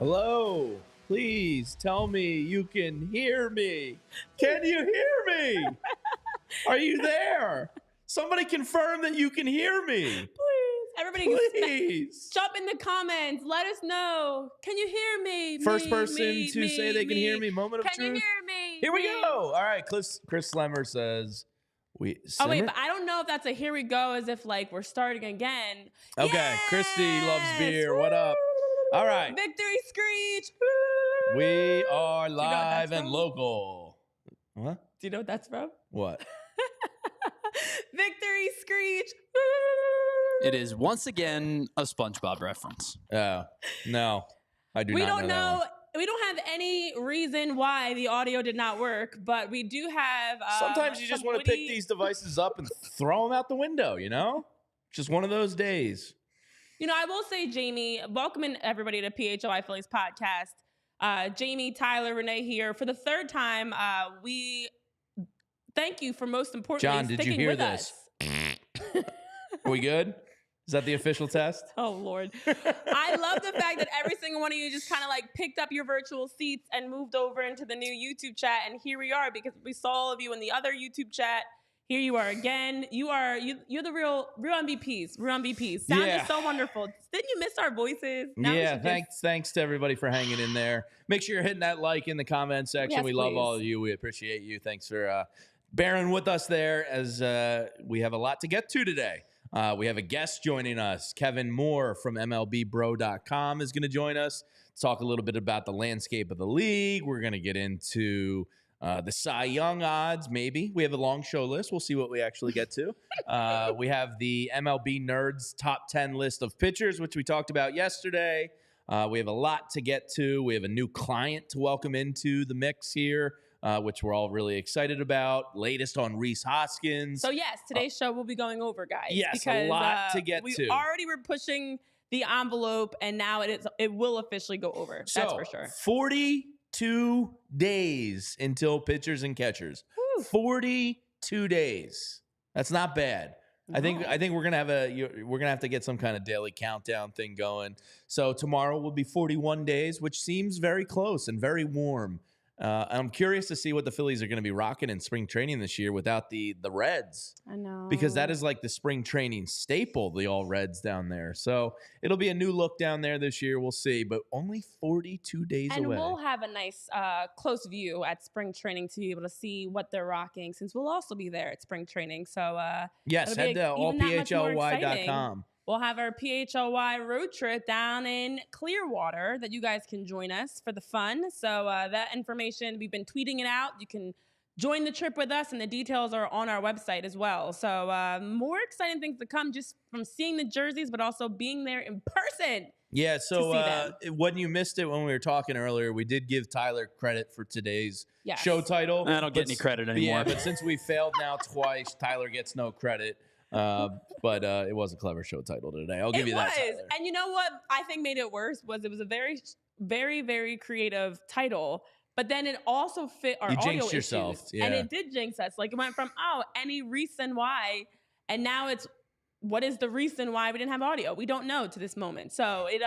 Hello, please tell me you can hear me. Can you hear me? Are you there? Somebody confirm that you can hear me. Please. Everybody Please. jump in the comments. Let us know. Can you hear me? First person to say they can hear me. Moment of truth. Can you hear me? Here we go. All right, Chris Slemmer says Oh, wait, but I don't know if that's a here we go as if like we're starting again. Okay, yes! Christy loves beer. What up? All right. Victory screech. We are live and local. What? Do you know what that's from? What? Victory screech. It is once again a SpongeBob reference. Oh, no. I do we not don't know. We don't have any reason why the audio did not work, but we do have. Sometimes you just want to pick these devices up and throw them out the window, you know? Just one of those days. You know, I will say, Jamie, welcoming everybody to PHLY Phillies podcast. Jamie, Tyler, Renee here. For the third time, we thank you for most importantly John, did sticking you hear with this? us. Are we good? Is that the official test? Oh, Lord. I love the fact that every single one of you just kind of like picked up your virtual seats and moved over into the new YouTube chat. And here we are because we saw all of you in the other YouTube chat. Here you are again. You're the real MVPs. Real MVPs. Sound is so wonderful. Didn't you miss our voices? Now thanks to everybody for hanging in there. Make sure you're hitting that like in the comment section. Yes, we love all of you. We appreciate you. Thanks for bearing with us there as we have a lot to get to today. We have a guest joining us. Kevin Moore from MLBbro.com is going to join us. Talk a little bit about the landscape of the league. We're going to get into the Cy Young odds, maybe. We have a long show list. We'll see what we actually get to. We have the MLB Nerds top 10 list of pitchers, which we talked about yesterday. We have a lot to get to. We have a new client to welcome into the mix here, which we're all really excited about. Latest on Rhys Hoskins. So, yes, today's show will be going over, guys. Yes, because, a lot to get we to. We already were pushing the envelope, and now it will officially go over. That's for sure. 42 days until pitchers and catchers. Woo. 42 days. That's not bad. No. I think we're gonna have to get some kind of daily countdown thing going. So tomorrow will be 41 days, which seems very close and very warm. I'm curious to see what the Phillies are going to be rocking in spring training this year without the Reds. I know. Because that is like the spring training staple, the all Reds down there. So it'll be a new look down there this year. We'll see. But only 42 days away. And we'll have a nice close view at spring training to be able to see what they're rocking since we'll also be there at spring training. So yes, head to allphly.com. We'll have our PHLY road trip down in Clearwater that you guys can join us for the fun. So that information, we've been tweeting it out. You can join the trip with us, and the details are on our website as well. So more exciting things to come just from seeing the jerseys, but also being there in person. Yeah, so when you missed it when we were talking earlier, we did give Tyler credit for today's show title. I don't get any credit anymore. Yeah, but since we failed now twice, Tyler gets no credit. But it was a clever show title today. I'll give you that. It was. And you know what I think made it worse was it was a very, very, very creative title. But then it also fit our audio issues. Yourself. Yeah. And it did jinx us. Like it went from, any reason why. And now it's, what is the reason why we didn't have audio? We don't know to this moment. So it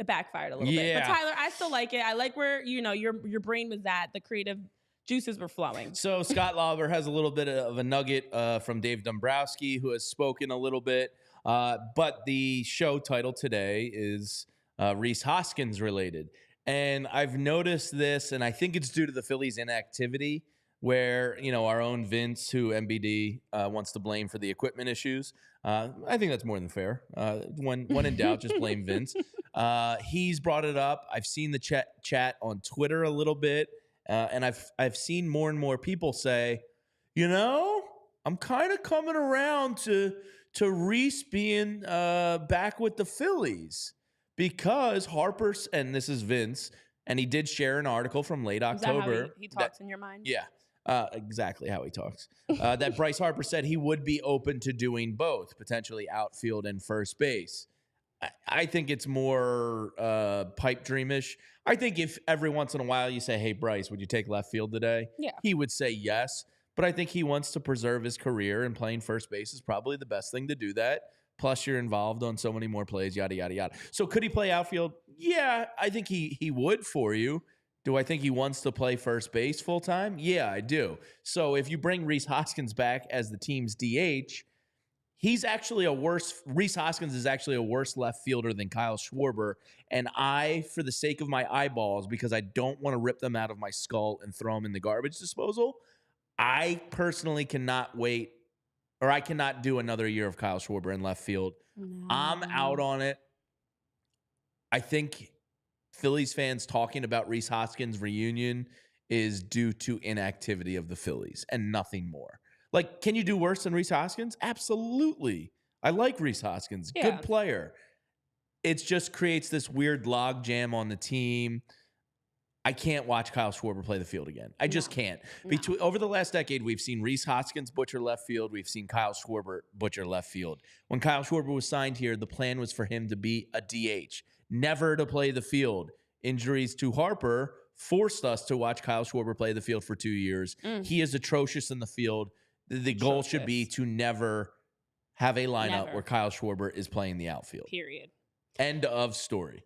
backfired a little bit. But Tyler, I still like it. I like where, your brain was at. The creative juices were flowing. So Scott Lauber has a little bit of a nugget from Dave Dombrowski, who has spoken a little bit. But the show title today is Rhys Hoskins related. And I've noticed this, and I think it's due to the Phillies' inactivity, where, our own Vince, who MBD wants to blame for the equipment issues. I think that's more than fair. When in doubt, just blame Vince. He's brought it up. I've seen the chat on Twitter a little bit. And I've seen more and more people say, I'm kind of coming around to Rhys being back with the Phillies because Harper's, and this is Vince, and he did share an article from late Is that October. how he talks in your mind? Yeah, exactly how he talks. That Bryce Harper said he would be open to doing both, potentially outfield and first base. I think it's more pipe dreamish. I think if every once in a while you say, hey, Bryce, would you take left field today? Yeah. He would say yes. But I think he wants to preserve his career, and playing first base is probably the best thing to do that. Plus, you're involved on so many more plays, yada, yada, yada. So could he play outfield? Yeah, I think he would for you. Do I think he wants to play first base full time? Yeah, I do. So if you bring Rhys Hoskins back as the team's DH, Rhys Hoskins is actually a worse left fielder than Kyle Schwarber. And for the sake of my eyeballs, because I don't want to rip them out of my skull and throw them in the garbage disposal, I personally cannot wait, or I cannot do another year of Kyle Schwarber in left field. No. I'm out on it. I think Phillies fans talking about Rhys Hoskins' reunion is due to inactivity of the Phillies and nothing more. Like, can you do worse than Rhys Hoskins? Absolutely. I like Rhys Hoskins. Yeah. Good player. It just creates this weird log jam on the team. I can't watch Kyle Schwarber play the field again. I just can't. Over the last decade, we've seen Rhys Hoskins butcher left field. We've seen Kyle Schwarber butcher left field. When Kyle Schwarber was signed here, the plan was for him to be a DH, never to play the field. Injuries to Harper forced us to watch Kyle Schwarber play the field for 2 years. He is atrocious in the field. The goal should be to never have a lineup where Kyle Schwarber is playing the outfield. Period. End of story.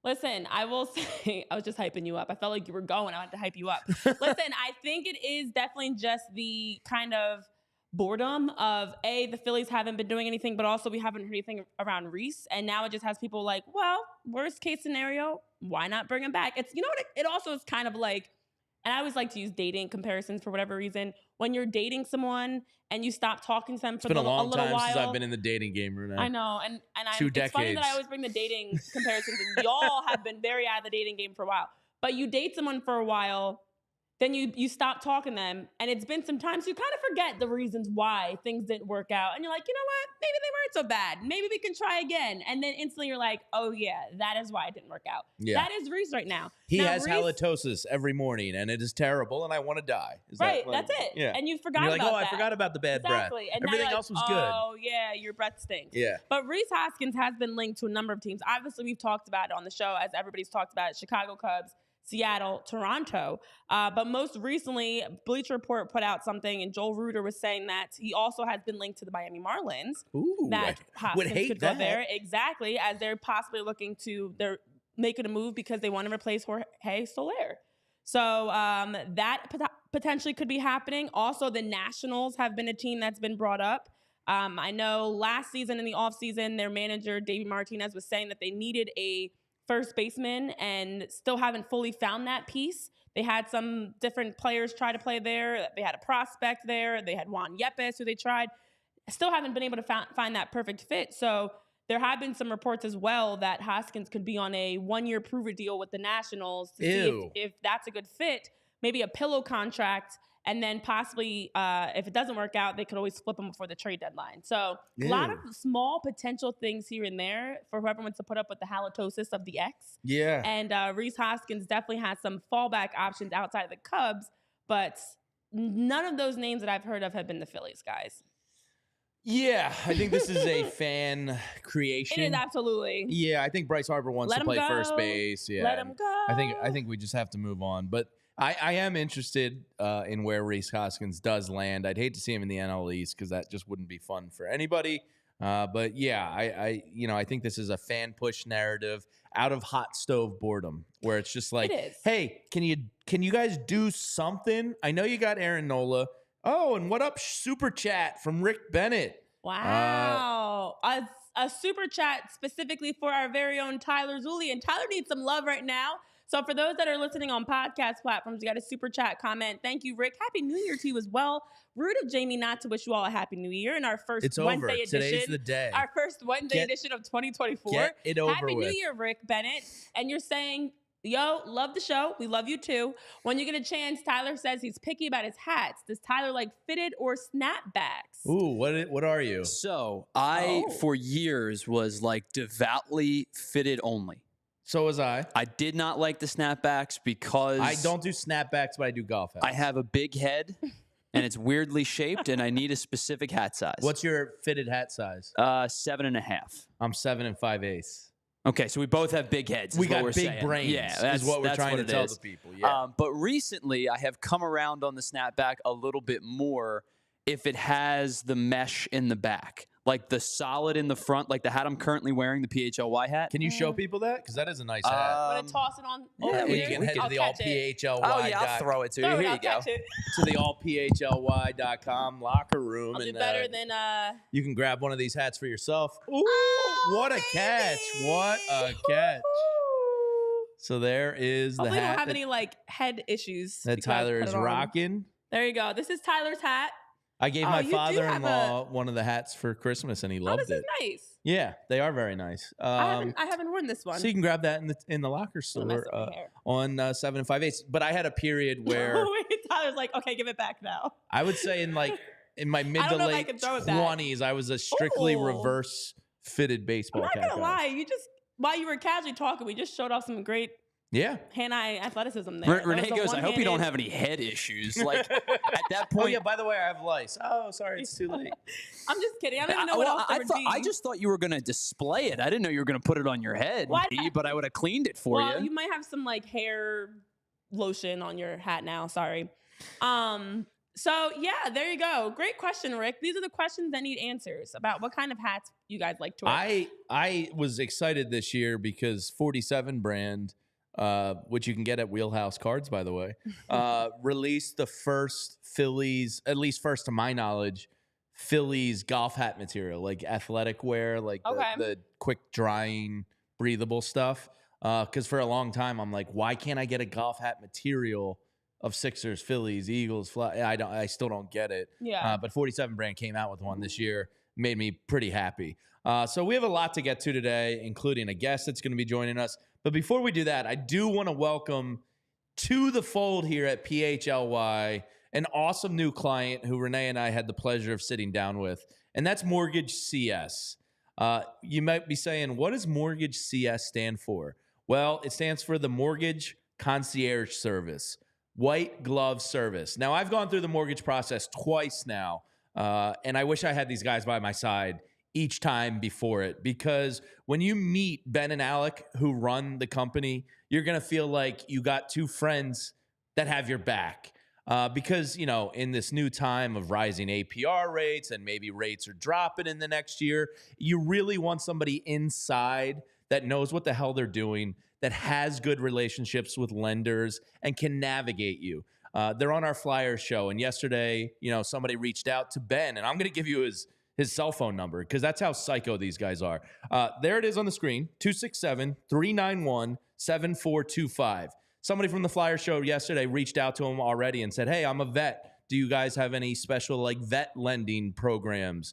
Listen, I will say, I was just hyping you up. I felt like you were going. I had to hype you up. Listen, I think it is definitely just the kind of boredom of, the Phillies haven't been doing anything, but also we haven't heard anything around Rhys. And now it just has people like, well, worst case scenario, why not bring him back? It's, you know what, it also is kind of like, and I always like to use dating comparisons for whatever reason. When you're dating someone and you stop talking to them for a little while. It's been a long time since I've been in the dating game, Renee. I know. And Two decades. It's funny that I always bring the dating comparisons, and y'all have been very out of the dating game for a while. But you date someone for a while, then you stop talking to them, and it's been some time, so you kind of forget the reasons why things didn't work out. And you're like, you know what? Maybe they weren't so bad. Maybe we can try again. And then instantly you're like, oh yeah, that is why it didn't work out. Yeah. That is Rhys right now. He has halitosis every morning, and it is terrible, and I want to die. That's it. Yeah. And you forgot about that. You're like, I forgot about the bad breath. And everything else was good. Oh yeah, your breath stinks. Yeah. But Rhys Hoskins has been linked to a number of teams. Obviously, we've talked about it on the show, as everybody's talked about it. Chicago Cubs, Seattle, Toronto. But most recently, Bleacher Report put out something, and Joel Reuter was saying that he also has been linked to the Miami Marlins. Ooh, that Hoskins could go there. Exactly, as they're possibly looking to, they're making a move because they want to replace Jorge Soler. So that potentially could be happening. Also, the Nationals have been a team that's been brought up. I know last season in the offseason, their manager, Davey Martinez, was saying that they needed a first baseman and still haven't fully found that piece. They had some different players try to play there. They had a prospect there. They had Juan Yepes, who they tried. Still haven't been able to find that perfect fit. So there have been some reports as well that Hoskins could be on a 1-year prove-it deal with the Nationals to see if that's a good fit. Maybe a pillow contract. And then possibly, if it doesn't work out, they could always flip them before the trade deadline. So a lot of small potential things here and there for whoever wants to put up with the halitosis of the X. Yeah. And Rhys Hoskins definitely has some fallback options outside of the Cubs, but none of those names that I've heard of have been the Phillies, guys. Yeah, I think this is a fan creation. It is, absolutely. Yeah, I think Bryce Harper wants to play first base. Yeah, let him go. I think we just have to move on, but I am interested in where Rhys Hoskins does land. I'd hate to see him in the NL East because that just wouldn't be fun for anybody. But yeah, I think this is a fan push narrative out of hot stove boredom, where it's just like, hey, can you guys do something? I know you got Aaron Nola. Oh, and what up, super chat from Rick Bennett? Wow, a super chat specifically for our very own Tyler Zulli, and Tyler needs some love right now. So for those that are listening on podcast platforms, you got a super chat comment. Thank you, Rick. Happy New Year to you as well. Rude of Jamie not to wish you all a Happy New Year in our first Wednesday edition. Today's the day. Our first Wednesday edition of 2024. Get it over Happy with. New Year, Rick Bennett. And you're saying Yo, love the show. We love you too. When you get a chance, Tyler says he's picky about his hats. Does Tyler like fitted or snapbacks? Ooh, what are you? So I, for years, was like devoutly fitted only. So was I. I did not like the snapbacks because I don't do snapbacks, but I do golf hats. I have a big head and it's weirdly shaped, and I need a specific hat size. What's your fitted hat size? 7.5. I'm 7 5/8. Okay, so we both have big heads. We got we're big saying. brains. Yeah, is what we're trying to tell is. the people. Yeah. But recently, I have come around on the snapback a little bit more if it has the mesh in the back, like the solid in the front, like the hat I'm currently wearing, the PHLY hat. Can you show people that? Because that is a nice hat. Want to toss it on? Yeah, over you here? can head to I'll the catch it. allphly. Oh yeah, I'll throw it to you. Throw it, Here I'll you go. catch it. To the allphly.com locker room. I'll do and better than you can grab one of these hats for yourself. Ooh, what a baby. catch. What a catch. So there is the Hopefully we hat don't have any like head issues that because I Tyler put is it on. rocking. There you go. This is Tyler's hat. I gave Oh, my you do have father-in-law one of the hats for Christmas, and he Oh, loved this is it. nice. Yeah, they are very nice. I haven't worn this one. So you can grab that in the locker Don't mess store up my hair. on 7 5/8. But I had a period where Tyler's like, okay, give it back now. I would say in my mid I to don't know if I late can throw it back. 20s, I was a strictly Ooh. reverse fitted baseball I'm cap not gonna guy. lie. You just while you were casually talking, we just showed off some great Yeah. hand-eye athleticism there. Renee That was a goes, I hope you don't one-handed- have any head issues. Like at that point, Oh yeah. By the way, I have lice. Oh, sorry, it's too late. I'm just kidding. I don't even know what else there would be. I just thought you were going to display it. I didn't know you were going to put it on your head, Well, B, but I would have cleaned it for well, you. you might have some like hair lotion on your hat now. Sorry. So yeah, there you go. Great question, Rick. These are the questions that need answers about what kind of hats you guys like to wear. I was excited this year because 47 brand, which you can get at Wheelhouse Cards, by the way, released the first Phillies, at least first to my knowledge, Phillies golf hat material, like athletic wear, like the quick drying, breathable stuff. Because for a long time, I'm like, why can't I get a golf hat material of Sixers, Phillies, Eagles, I still don't get it. Yeah. But 47 brand came out with one this year, made me pretty happy. So we have a lot to get to today, including a guest that's going to be joining us. But before we do that, I do want to welcome to the fold here at PHLY an awesome new client who Renee and I had the pleasure of sitting down with, and that's Mortgage CS. You might be saying, what does Mortgage CS stand for? Well, it stands for the Mortgage Concierge Service. White glove service. Now, I've gone through the mortgage process twice now, and I wish I had these guys by my side each time before it, because when you meet Ben and Alec, who run the company, you're going to feel like you got two friends that have your back. Because, you know, in this new time of rising APR rates and maybe rates are dropping in the next year, you really want somebody inside that knows what the hell they're doing, that has good relationships with lenders and can navigate you. They're on our Flyers show, and yesterday, you know, somebody reached out to Ben, and I'm going to give you his cell phone number because that's how psycho these guys are. There it is on the screen, 267-391-7425. Somebody from the Flyers show yesterday reached out to him already and said, hey, I'm a vet. Do you guys have any special like vet lending programs?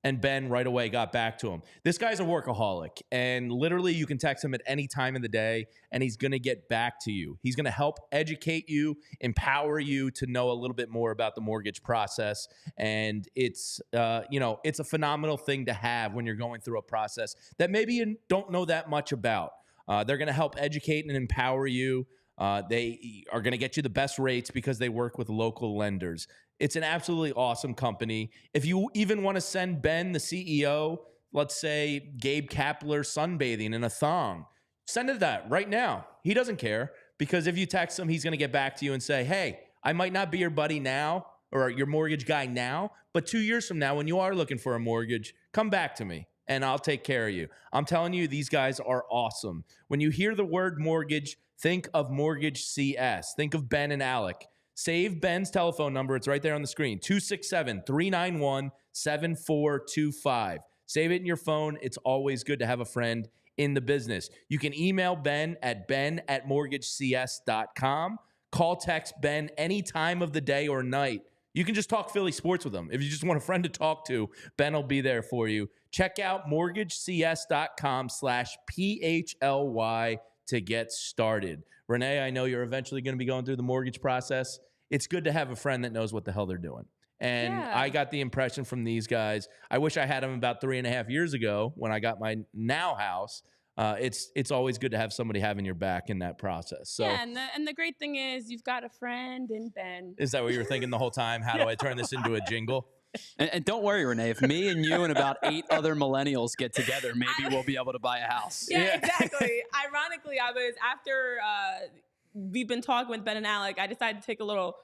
And Ben right away got back to him. This guy's a workaholic, and literally you can text him at any time of the day, and he's going to get back to you. He's going to help educate you, empower you to know a little bit more about the mortgage process. And it's, it's a phenomenal thing to have when you're going through a process that maybe you don't know that much about. They're going to help educate and empower you. They are going to get you the best rates because they work with local lenders. It's an absolutely awesome company. If you even want to send Ben, the CEO, let's say Gabe Kapler sunbathing in a thong, send it that right now. He doesn't care, because if you text him, he's going to get back to you and say, hey, I might not be your buddy now or your mortgage guy now, but 2 years from now when you are looking for a mortgage, come back to me and I'll take care of you. I'm telling you, these guys are awesome. When you hear the word mortgage, think of Mortgage CS. Think of Ben and Alec. Save Ben's telephone number. It's right there on the screen, 267-391-7425. Save it in your phone. It's always good to have a friend in the business. You can email Ben at ben@mortgagecs.com. Call, text Ben any time of the day or night. You can just talk Philly sports with him. If you just want a friend to talk to, Ben will be there for you. Check out mortgagecs.com/PHLY to get started. Renee, I know you're eventually going to be going through the mortgage process. It's good to have a friend that knows what the hell they're doing. And Yeah. I got the impression from these guys. I wish I had them about 3.5 years ago when I got my now house. It's always good to have somebody having your back in that process. So yeah, and the great thing is you've got a friend in Ben. is that what you were thinking the whole time? How do I turn this into a jingle? And don't worry, Renee. If me and you and about 8 other millennials get together, maybe we'll be able to buy a house. Yeah, exactly. Ironically, I was after we've been talking with Ben and Alec, I decided to take a little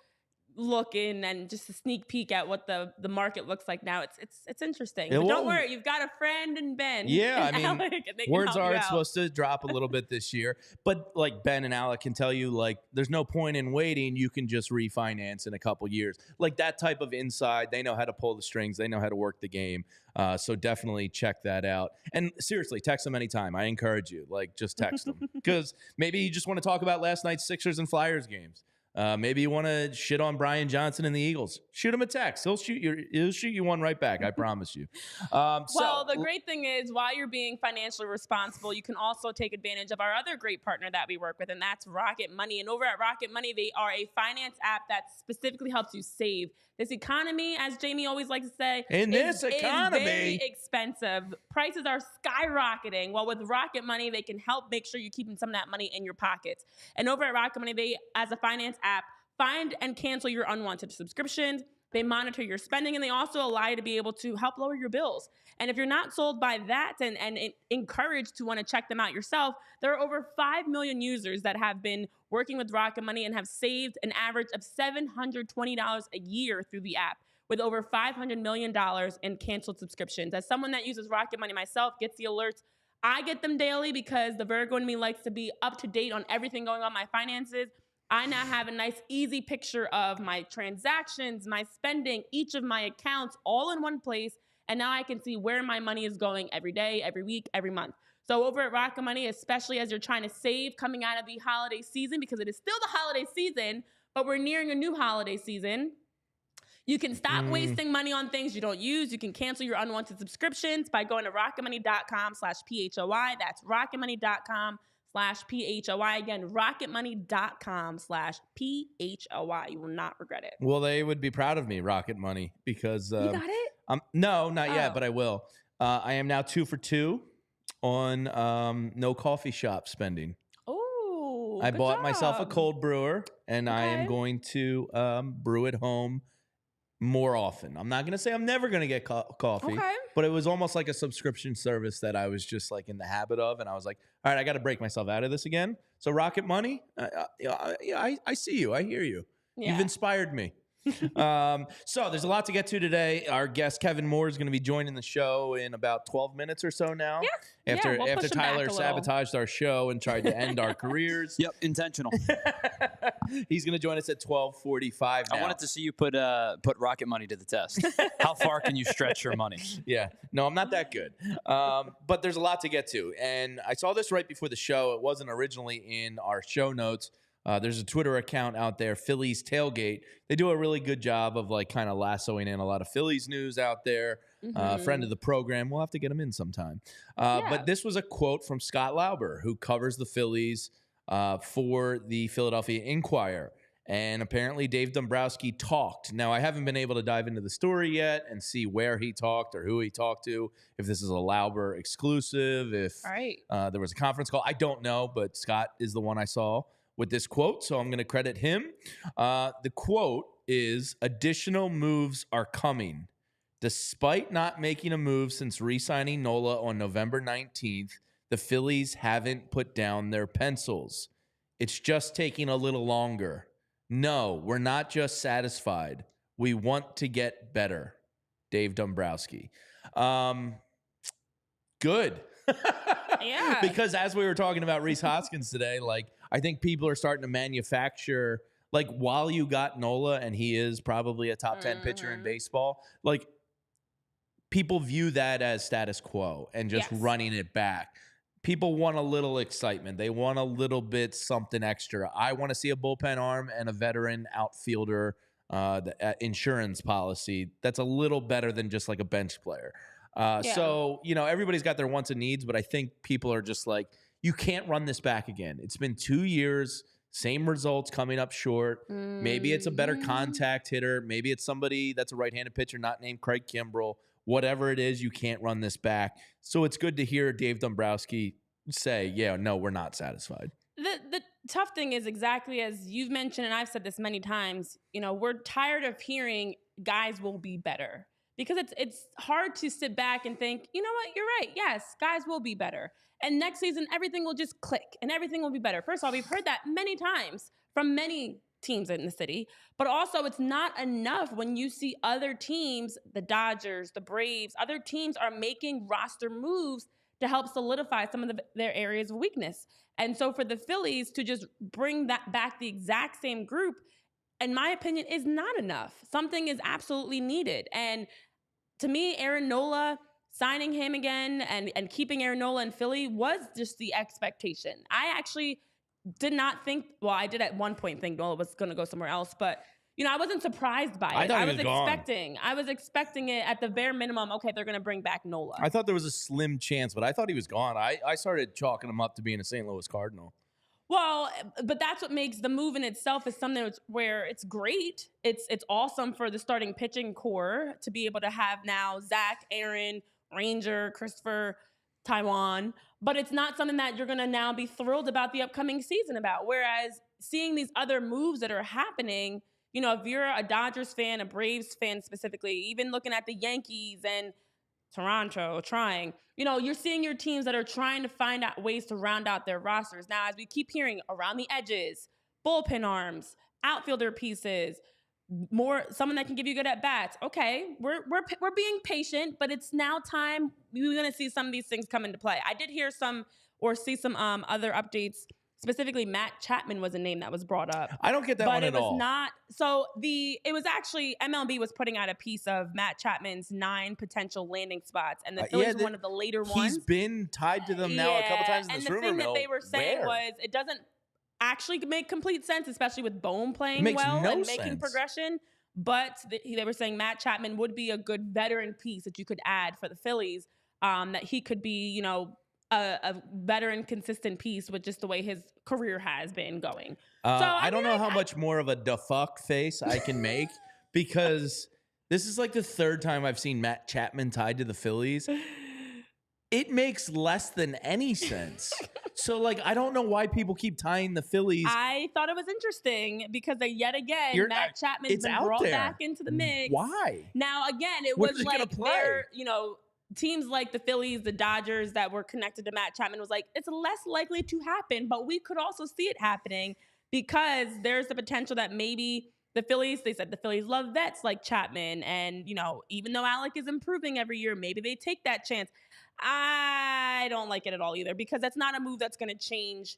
look in and just a sneak peek at what the market looks like now. It's interesting. But don't worry, you've got a friend in Ben. Yeah, and I mean, Alec, and they can words help you are it's out. supposed to drop a little bit this year, but like Ben and Alec can tell you, like there's no point in waiting. You can just refinance in a couple years. Like that type of inside, they know how to pull the strings. They know how to work the game. So definitely check that out. And seriously, text them anytime. I encourage you. Like just text them because maybe you just want to talk about last night's Sixers and Flyers games. Maybe you want to shit on Brian Johnson and the Eagles. Shoot him a text. He'll shoot you one right back. I promise you. Well, the great thing is while you're being financially responsible, you can also take advantage of our other great partner that we work with, and that's Rocket Money. And over at Rocket Money, they are a finance app that specifically helps you save. This economy, as Jamie always likes to say, this economy, is very expensive. Prices are skyrocketing. Well, with Rocket Money, they can help make sure you're keeping some of that money in your pockets. And over at Rocket Money, they, as a finance app, find and cancel your unwanted subscriptions. They monitor your spending, and they also allow you to be able to help lower your bills. And if you're not sold by that and encouraged to want to check them out yourself, there are over 5 million users that have been working with Rocket Money and have saved an average of $720 a year through the app, with over $500 million in canceled subscriptions. As someone that uses Rocket Money myself, gets the alerts, I get them daily because the Virgo in me likes to be up to date on everything going on in my finances. I now have a nice, easy picture of my transactions, my spending, each of my accounts, all in one place. And now I can see where my money is going every day, every week, every month. So over at Rocket Money, especially as you're trying to save coming out of the holiday season, because it is still the holiday season, but we're nearing a new holiday season, you can stop wasting money on things you don't use. You can cancel your unwanted subscriptions by going to rocketmoney.com/PHLY. That's rocketmoney.com/PHLY. Again, rocketmoney.com/PHLY. You will not regret it. well, they would be proud of me, Rocket Money, because You got it? no, not yet, but I will. I am now 2 for 2 on no coffee shop spending. Oh, I bought myself a cold brewer, and I am going to brew at home more often. I'm not going to say I'm never going to get coffee, but it was almost like a subscription service that I was just like in the habit of. And I was like, all right, I got to break myself out of this again. So Rocket Money, I see you. I hear you. Yeah. You've inspired me. So there's a lot to get to today. Our guest Kevin Moore is going to be joining the show in about 12 minutes or so now. Yeah. After We'll push him back Tyler a little. sabotaged our show and tried to end our careers. Yep, intentional. He's going to join us at 12:45 now. I wanted to see you put Rocket Money to the test. How far can you stretch your money? Yeah. No, I'm not that good. But there's a lot to get to. And I saw this right before the show. It wasn't originally in our show notes. There's a Twitter account out there, Phillies Tailgate. They do a really good job of like kind of lassoing in a lot of Phillies news out there. Friend of the program. We'll have to get him in sometime. But this was a quote from Scott Lauber, who covers the Phillies for the Philadelphia Inquirer. And apparently Dave Dombrowski talked. Now, I haven't been able to dive into the story yet and see where he talked or who he talked to, if this is a Lauber exclusive, if there was a conference call. I don't know, but Scott is the one I saw with this quote, so I'm going to credit him. The quote is, additional moves are coming. Despite not making a move since re-signing Nola on November 19th, the Phillies haven't put down their pencils. It's just taking a little longer. No, we're not just satisfied. We want to get better. Dave Dombrowski. Good. Yeah. Because as we were talking about Rhys Hoskins today, like, I think people are starting to manufacture, like, while you got Nola and he is probably a top 10 pitcher in baseball, like, people view that as status quo and just running it back. People want a little excitement. They want a little bit something extra. I want to see a bullpen arm and a veteran outfielder insurance policy that's a little better than just like a bench player. So, you know, everybody's got their wants and needs, but I think people are just like, you can't run this back again. It's been 2 years, same results coming up short. Maybe it's a better contact hitter. Maybe it's somebody that's a right-handed pitcher not named Craig Kimbrell. Whatever it is, you can't run this back. So it's good to hear Dave Dombrowski say, yeah, no, we're not satisfied. The tough thing is exactly as you've mentioned, and I've said this many times, we're tired of hearing guys will be better. Because it's hard to sit back and think, you know what, you're right. Yes, guys will be better. And next season, everything will just click and everything will be better. First of all, we've heard that many times from many teams in the city. But also, it's not enough when you see other teams, the Dodgers, the Braves, other teams are making roster moves to help solidify some of their areas of weakness. And so for the Phillies to just bring that back the exact same group, in my opinion, is not enough. Something is absolutely needed. And to me, Aaron Nola, signing him again and keeping Aaron Nola in Philly was just the expectation. I actually did not think, well, I did at one point think Nola was going to go somewhere else, but I wasn't surprised by it. I was expecting it at the bare minimum. Okay, they're going to bring back Nola. I thought there was a slim chance, but I thought he was gone. I started chalking him up to being a St. Louis Cardinal. Well, but that's what makes the move in itself is something where it's great. It's awesome for the starting pitching core to be able to have now Zach, Aaron, Ranger, Christopher, Taiwan. But it's not something that you're going to now be thrilled about the upcoming season about. Whereas seeing these other moves that are happening, if you're a Dodgers fan, a Braves fan specifically, even looking at the Yankees and Toronto trying, you're seeing your teams that are trying to find out ways to round out their rosters. Now, as we keep hearing around the edges, bullpen arms, outfielder pieces, someone that can give you good at bats. Okay, we're being patient, but it's now time. We're going to see some of these things come into play. I did hear see some other updates. Specifically, Matt Chapman was a name that was brought up. I don't get that one at all. But it was not. So it was actually MLB was putting out a piece of Matt Chapman's 9 potential landing spots, and the Phillies were one of the later ones. He's been tied to them now a couple times in this rumor mill. And the thing that they were saying was it doesn't actually make complete sense, especially with Bohm playing well and making progression. But they were saying Matt Chapman would be a good veteran piece that you could add for the Phillies. That he could be, a veteran consistent piece with just the way his career has been going. I don't know how much more of a da fuck face I can make because this is like the third time I've seen Matt Chapman tied to the Phillies. It makes less than any sense. So, I don't know why people keep tying the Phillies. I thought it was interesting because yet again, Matt Chapman's been brought back into the mix. Why? Now, again, it was like they're, teams like the Phillies, the Dodgers that were connected to Matt Chapman was like, it's less likely to happen, but we could also see it happening because there's the potential that maybe they said the Phillies love vets like Chapman. And, even though Alec is improving every year, maybe they take that chance. I don't like it at all either because that's not a move that's going to change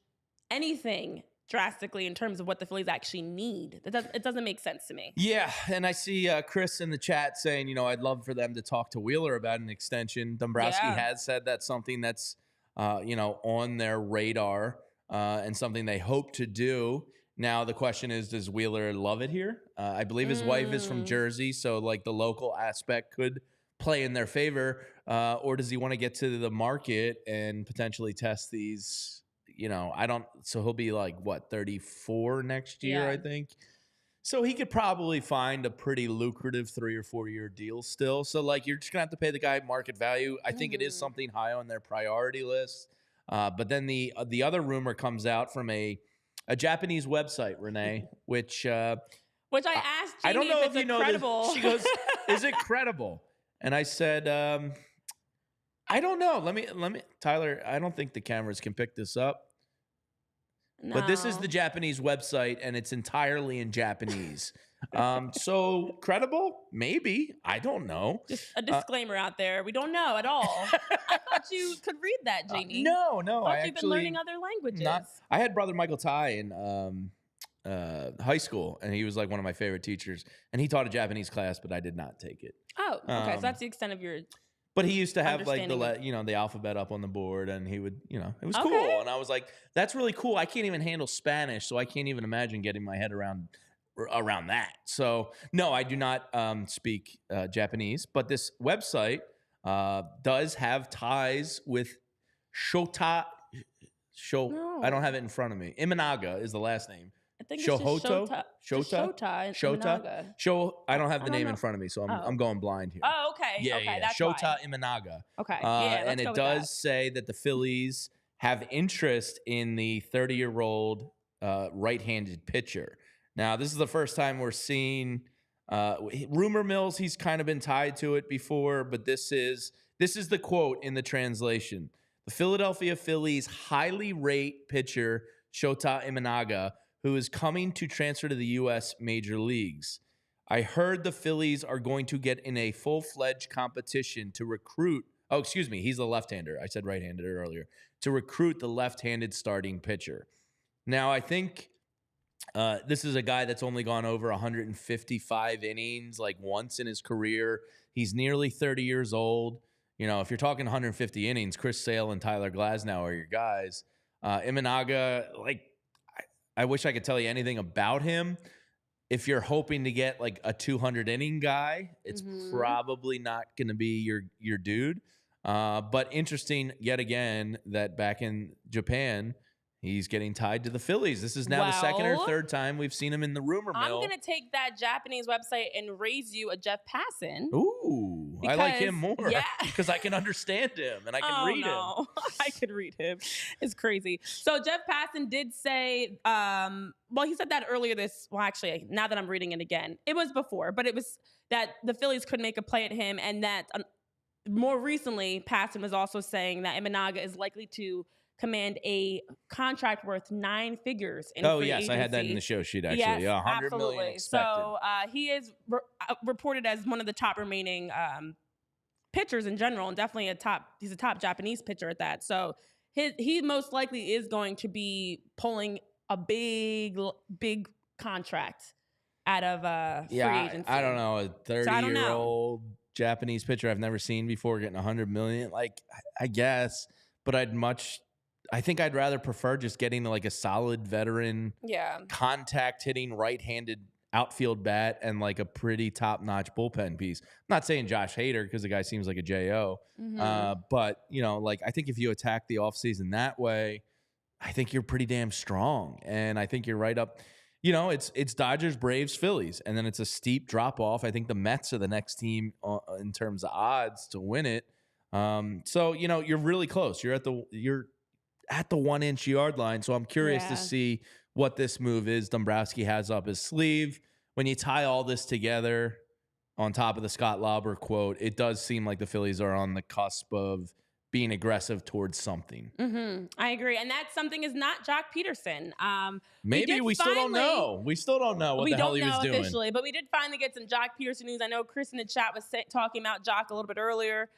anything drastically in terms of what the Phillies actually need. It doesn't make sense to me. Yeah, and I see Chris in the chat saying, I'd love for them to talk to Wheeler about an extension. Dombrowski has said that's something that's, on their radar and something they hope to do. Now, the question is, does Wheeler love it here? I believe his wife is from Jersey, so, the local aspect could play in their favor. Or does he want to get to the market and potentially test these so he'll be 34 next year, I think. So he could probably find a pretty lucrative 3 or 4 year deal still. So you're just gonna have to pay the guy market value. I think it is something high on their priority list. But then the other rumor comes out from a Japanese website, Renee, which I asked Jamie I don't know if you know credible. This. She goes, "Is it credible?" And I said, I don't know. Let me, Tyler. I don't think the cameras can pick this up. No. But this is the Japanese website, and it's entirely in Japanese. So credible? Maybe. I don't know. Just a disclaimer out there. We don't know at all. I thought you could read that, Jamie. No. I thought you've been learning other languages. I had brother Michael Ty in high school, and he was one of my favorite teachers. And he taught a Japanese class, but I did not take it. Oh, okay. So that's the extent of your... But he used to have the alphabet up on the board, and he would, it was cool. And I was like, that's really cool. I can't even handle Spanish, so I can't even imagine getting my head around that. So no, I do not speak Japanese, but this website does have ties with Shota I don't have it in front of me. Imanaga is the last name. I think it's just Shota. I don't have the name know. in front of me, so I'm Oh. going blind here. Oh, okay. Yeah, okay, yeah. that's Shota why. Imanaga. Okay, yeah, let's and go it with does that. say that the Phillies have interest in the 30-year-old right-handed pitcher. Now, this is the first time we're seeing rumor mills. He's kind of been tied to it before, but this is the quote in the translation. The Philadelphia Phillies highly rate pitcher Shota Imanaga, who is coming to transfer to the U.S. Major Leagues. I heard the Phillies are going to get in a full-fledged competition to recruit. Oh, excuse me. He's the left-hander. I said right-handed earlier. To recruit the left-handed starting pitcher. Now, I think this is a guy that's only gone over 155 innings like once in his career. He's nearly 30 years old. You know, if you're talking 150 innings, Chris Sale and Tyler Glasnow are your guys. Imanaga, like, I wish I could tell you anything about him. If you're hoping to get like a 200 inning guy, it's probably not going to be your dude. But interesting yet again that back in Japan, he's getting tied to the Phillies. This is now the second or third time we've seen him in the rumor mill. I'm going to take that Japanese website and raise you a Jeff Passan. Ooh, I like him more. Yeah. Because I can understand him and I can read him. I could read him. It's crazy. So Jeff Passan did say, well, he said that earlier actually, now that I'm reading it again, it was before, but it was that the Phillies could make a play at him, and that more recently, Passan was also saying that Imanaga is likely to command a contract worth 9 figures in free agency. I had that in the show sheet, actually. Yes, yeah, 100 absolutely. million expected. So he is reported as one of the top remaining pitchers in general, and definitely he's a top Japanese pitcher at that. So he most likely is going to be pulling a big contract out of free agency. I don't know, a 30-year-old Japanese pitcher I've never seen before getting 100 million. Like, I guess, but I think I'd rather prefer just getting like a solid veteran, contact hitting right-handed outfield bat and like a pretty top-notch bullpen piece. I'm not saying Josh Hader because the guy seems like a J.O., but you know, like I think if you attack the offseason that way, I think you're pretty damn strong, and I think you're right up. You know, it's Dodgers, Braves, Phillies, and then it's a steep drop off. I think the Mets are the next team in terms of odds to win it. So you know, you're really close. You're at the 1-inch yard line. So I'm curious to see what this move is Dombrowski has up his sleeve. When you tie all this together on top of the Scott Lauber quote, it does seem like the Phillies are on the cusp of being aggressive towards something. I agree. And that something is not Jock Peterson. Maybe we still don't know. We still don't know what the hell he was doing. We don't know officially, but we did finally get some Jock Peterson news. I know Chris in the chat was talking about Jock a little bit earlier.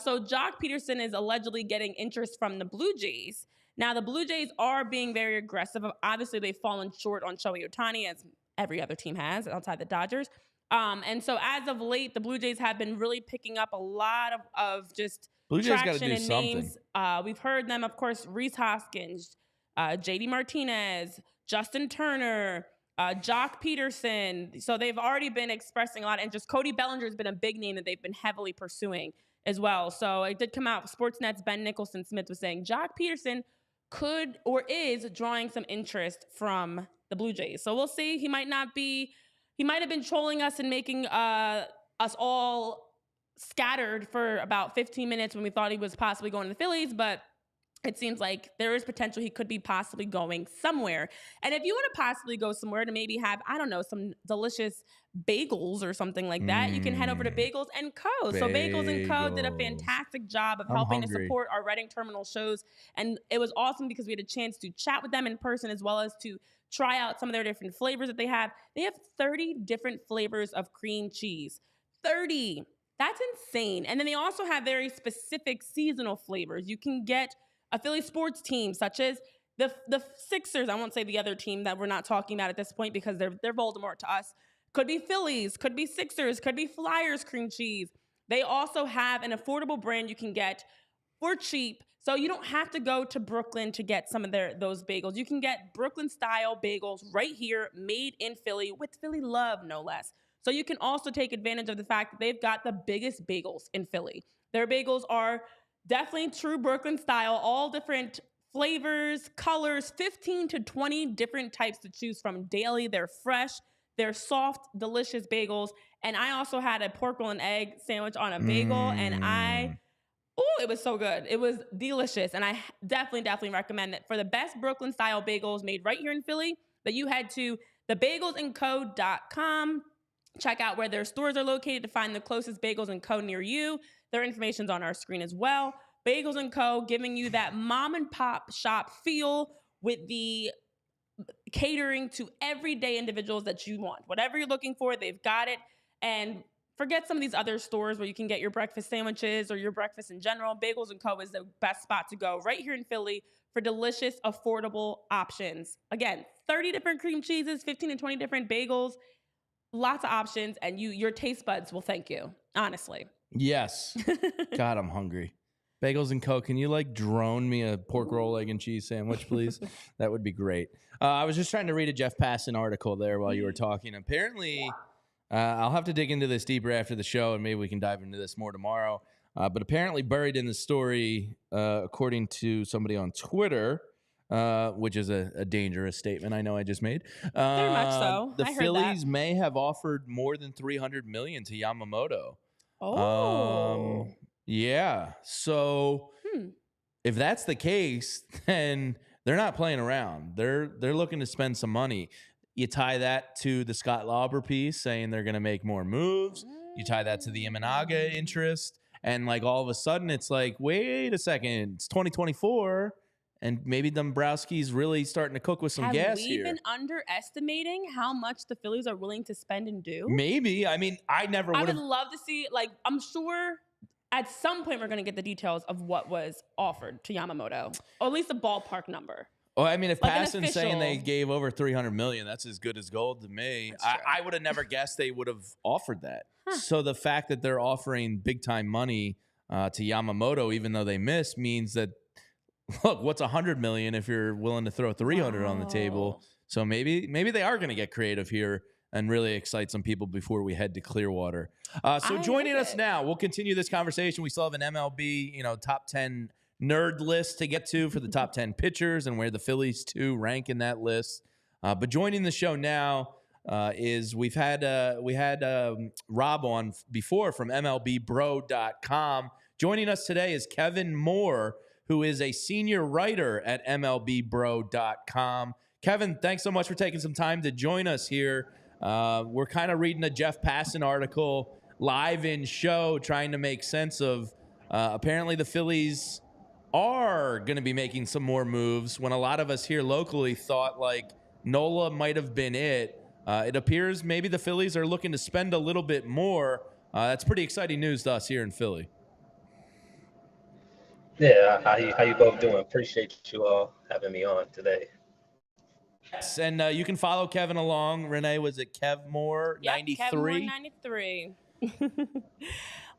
So Jock Peterson is allegedly getting interest from the Blue Jays. Now, the Blue Jays are being very aggressive. Obviously, they've fallen short on Shohei Ohtani, as every other team has outside the Dodgers. And so as of late, the Blue Jays have been really picking up a lot of just Blue Jays traction and names. We've heard them, of course, Rhys Hoskins, JD Martinez, Justin Turner, Jock Peterson. So they've already been expressing a lot of interest. Cody Bellinger has been a big name that they've been heavily pursuing as well. So it did come out. Sportsnet's Ben Nicholson Smith was saying Jock Peterson could or is drawing some interest from the Blue Jays. So we'll see. He might have been trolling us and making us all scattered for about 15 minutes when we thought he was possibly going to the Phillies, but it seems like there is potential he could be possibly going somewhere. And if you want to possibly go somewhere to maybe have, I don't know, some delicious bagels or something like that, you can head over to Bagels and Co. So Bagels and Co. did a fantastic job of helping to support our Reading Terminal shows. And it was awesome because we had a chance to chat with them in person as well as to try out some of their different flavors that they have. They have 30 different flavors of cream cheese. 30. That's insane. And then they also have very specific seasonal flavors. You can get a Philly sports team, such as the Sixers. I won't say the other team that we're not talking about at this point because they're Voldemort to us. Could be Phillies, could be Sixers, could be Flyers cream cheese. They also have an affordable brand you can get for cheap. So you don't have to go to Brooklyn to get some of those bagels. You can get Brooklyn-style bagels right here, made in Philly, with Philly love, no less. So you can also take advantage of the fact that they've got the biggest bagels in Philly. Their bagels are definitely true Brooklyn style, all different flavors, colors, 15 to 20 different types to choose from daily. They're fresh, they're soft, delicious bagels. And I also had a pork roll and egg sandwich on a bagel, and it was so good. It was delicious. And I definitely recommend it. For the best Brooklyn style bagels made right here in Philly, that you head to thebagelsandco.com. Check out where their stores are located to find the closest Bagels and Co near you. Their information's on our screen as well. Bagels and Co, giving you that mom and pop shop feel with the catering to everyday individuals that you want. Whatever you're looking for, they've got it. And forget some of these other stores where you can get your breakfast sandwiches or your breakfast in general. Bagels and Co is the best spot to go right here in Philly for delicious, affordable options. Again, 30 different cream cheeses, 15 to 20 different bagels, lots of options, and your taste buds will thank you, honestly. Yes. God, I'm hungry. Bagels and Co. Can you like drone me a pork roll, egg, and cheese sandwich, please? That would be great. I was just trying to read a Jeff Passan article there while you were talking. Apparently, I'll have to dig into this deeper after the show, and maybe we can dive into this more tomorrow. But apparently buried in the story, according to somebody on Twitter, which is a dangerous statement I know I just made. Very much so. The I heard Phillies that. may have offered more than $300 million to Yamamoto. Oh. Yeah. So if that's the case, then they're not playing around. They're looking to spend some money. You tie that to the Scott Lauber piece saying they're going to make more moves. You tie that to the Imanaga interest. And like all of a sudden it's like, wait a second, it's 2024. And maybe Dombrowski's really starting to cook with some gas here. Have we been underestimating how much the Phillies are willing to spend and do? Maybe. I mean, I would love to see, like, I'm sure at some point we're going to get the details of what was offered to Yamamoto, or at least a ballpark number. Well, I mean, if Like Passan's saying they gave over $300 million, that's as good as gold to me. I would have never guessed they would have offered that. So the fact that they're offering big time money to Yamamoto, even though they missed, means that, look, what's $100 million if you're willing to throw $300 on the table? So maybe they are going to get creative here and really excite some people before we head to Clearwater. So joining us now, we'll continue this conversation. We still have an MLB, top 10 nerd list to get to for the top 10 pitchers and where the Phillies too rank in that list. But joining the show now is we had Rob on before from MLBbro.com. Joining us today is Kevin Moore, who is a senior writer at MLBbro.com. Kevin, thanks so much for taking some time to join us here. We're kind of reading a Jeff Passan article live in show, trying to make sense of apparently the Phillies are going to be making some more moves when a lot of us here locally thought like Nola might have been it. It appears maybe the Phillies are looking to spend a little bit more. That's pretty exciting news to us here in Philly. Yeah, how you both doing? Appreciate you all having me on today. Yes, and you can follow Kevin along. Renee, was it Kev Moore 93? Kev Moore 93.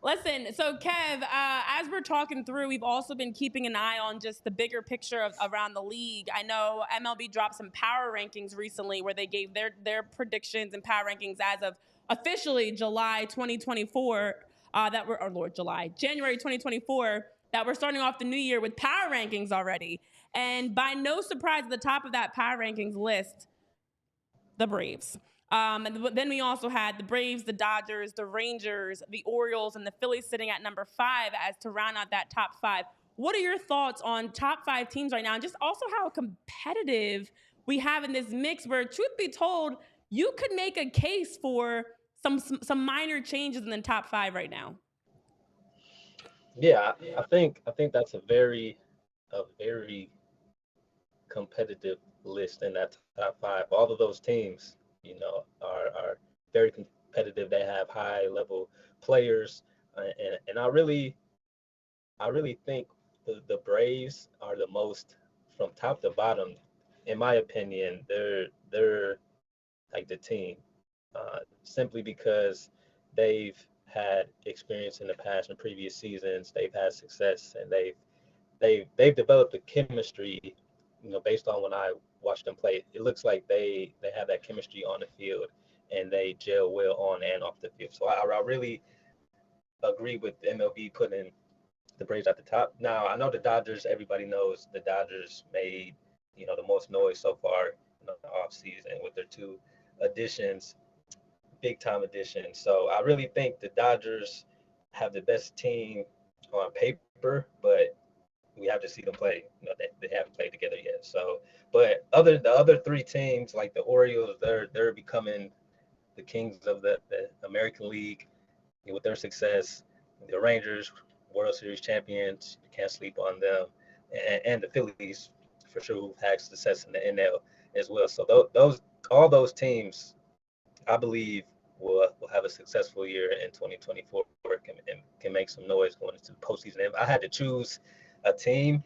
Listen, so Kev, as we're talking through, we've also been keeping an eye on just the bigger picture of around the league. I know MLB dropped some power rankings recently where they gave their predictions and power rankings as of officially July 2024. January 2024. That we're starting off the new year with power rankings already. And by no surprise, at the top of that power rankings list, the Braves. And then we also had the Braves, the Dodgers, the Rangers, the Orioles, and the Phillies sitting at number 5 as to round out that top 5. What are your thoughts on top 5 teams right now? And just also how competitive we have in this mix where, truth be told, you could make a case for some minor changes in the top 5 right now. Yeah, I think that's a very competitive list in that top 5. All of those teams, are very competitive. They have high level players, and I really think the Braves are the most, from top to bottom, in my opinion. They're like the team, simply because they've had experience in the past and previous seasons. They've had success, and they've developed a chemistry, based on when I watched them play. It looks like they have that chemistry on the field, and they gel well on and off the field. So I really agree with MLB putting the Braves at the top. Now I know the Dodgers. Everybody knows the Dodgers made the most noise so far in the offseason with their two additions, big time additions. So I really think the Dodgers have the best team on paper, but we have to see them play. They haven't played together yet. So, but the other three teams like the Orioles, they're becoming the kings of the American League with their success. The Rangers, World Series champions, you can't sleep on them, and the Phillies for sure who've had success in the NL as well. So those all those teams, I believe, will have a successful year in 2024 and can make some noise going into the postseason. If I had to choose a team,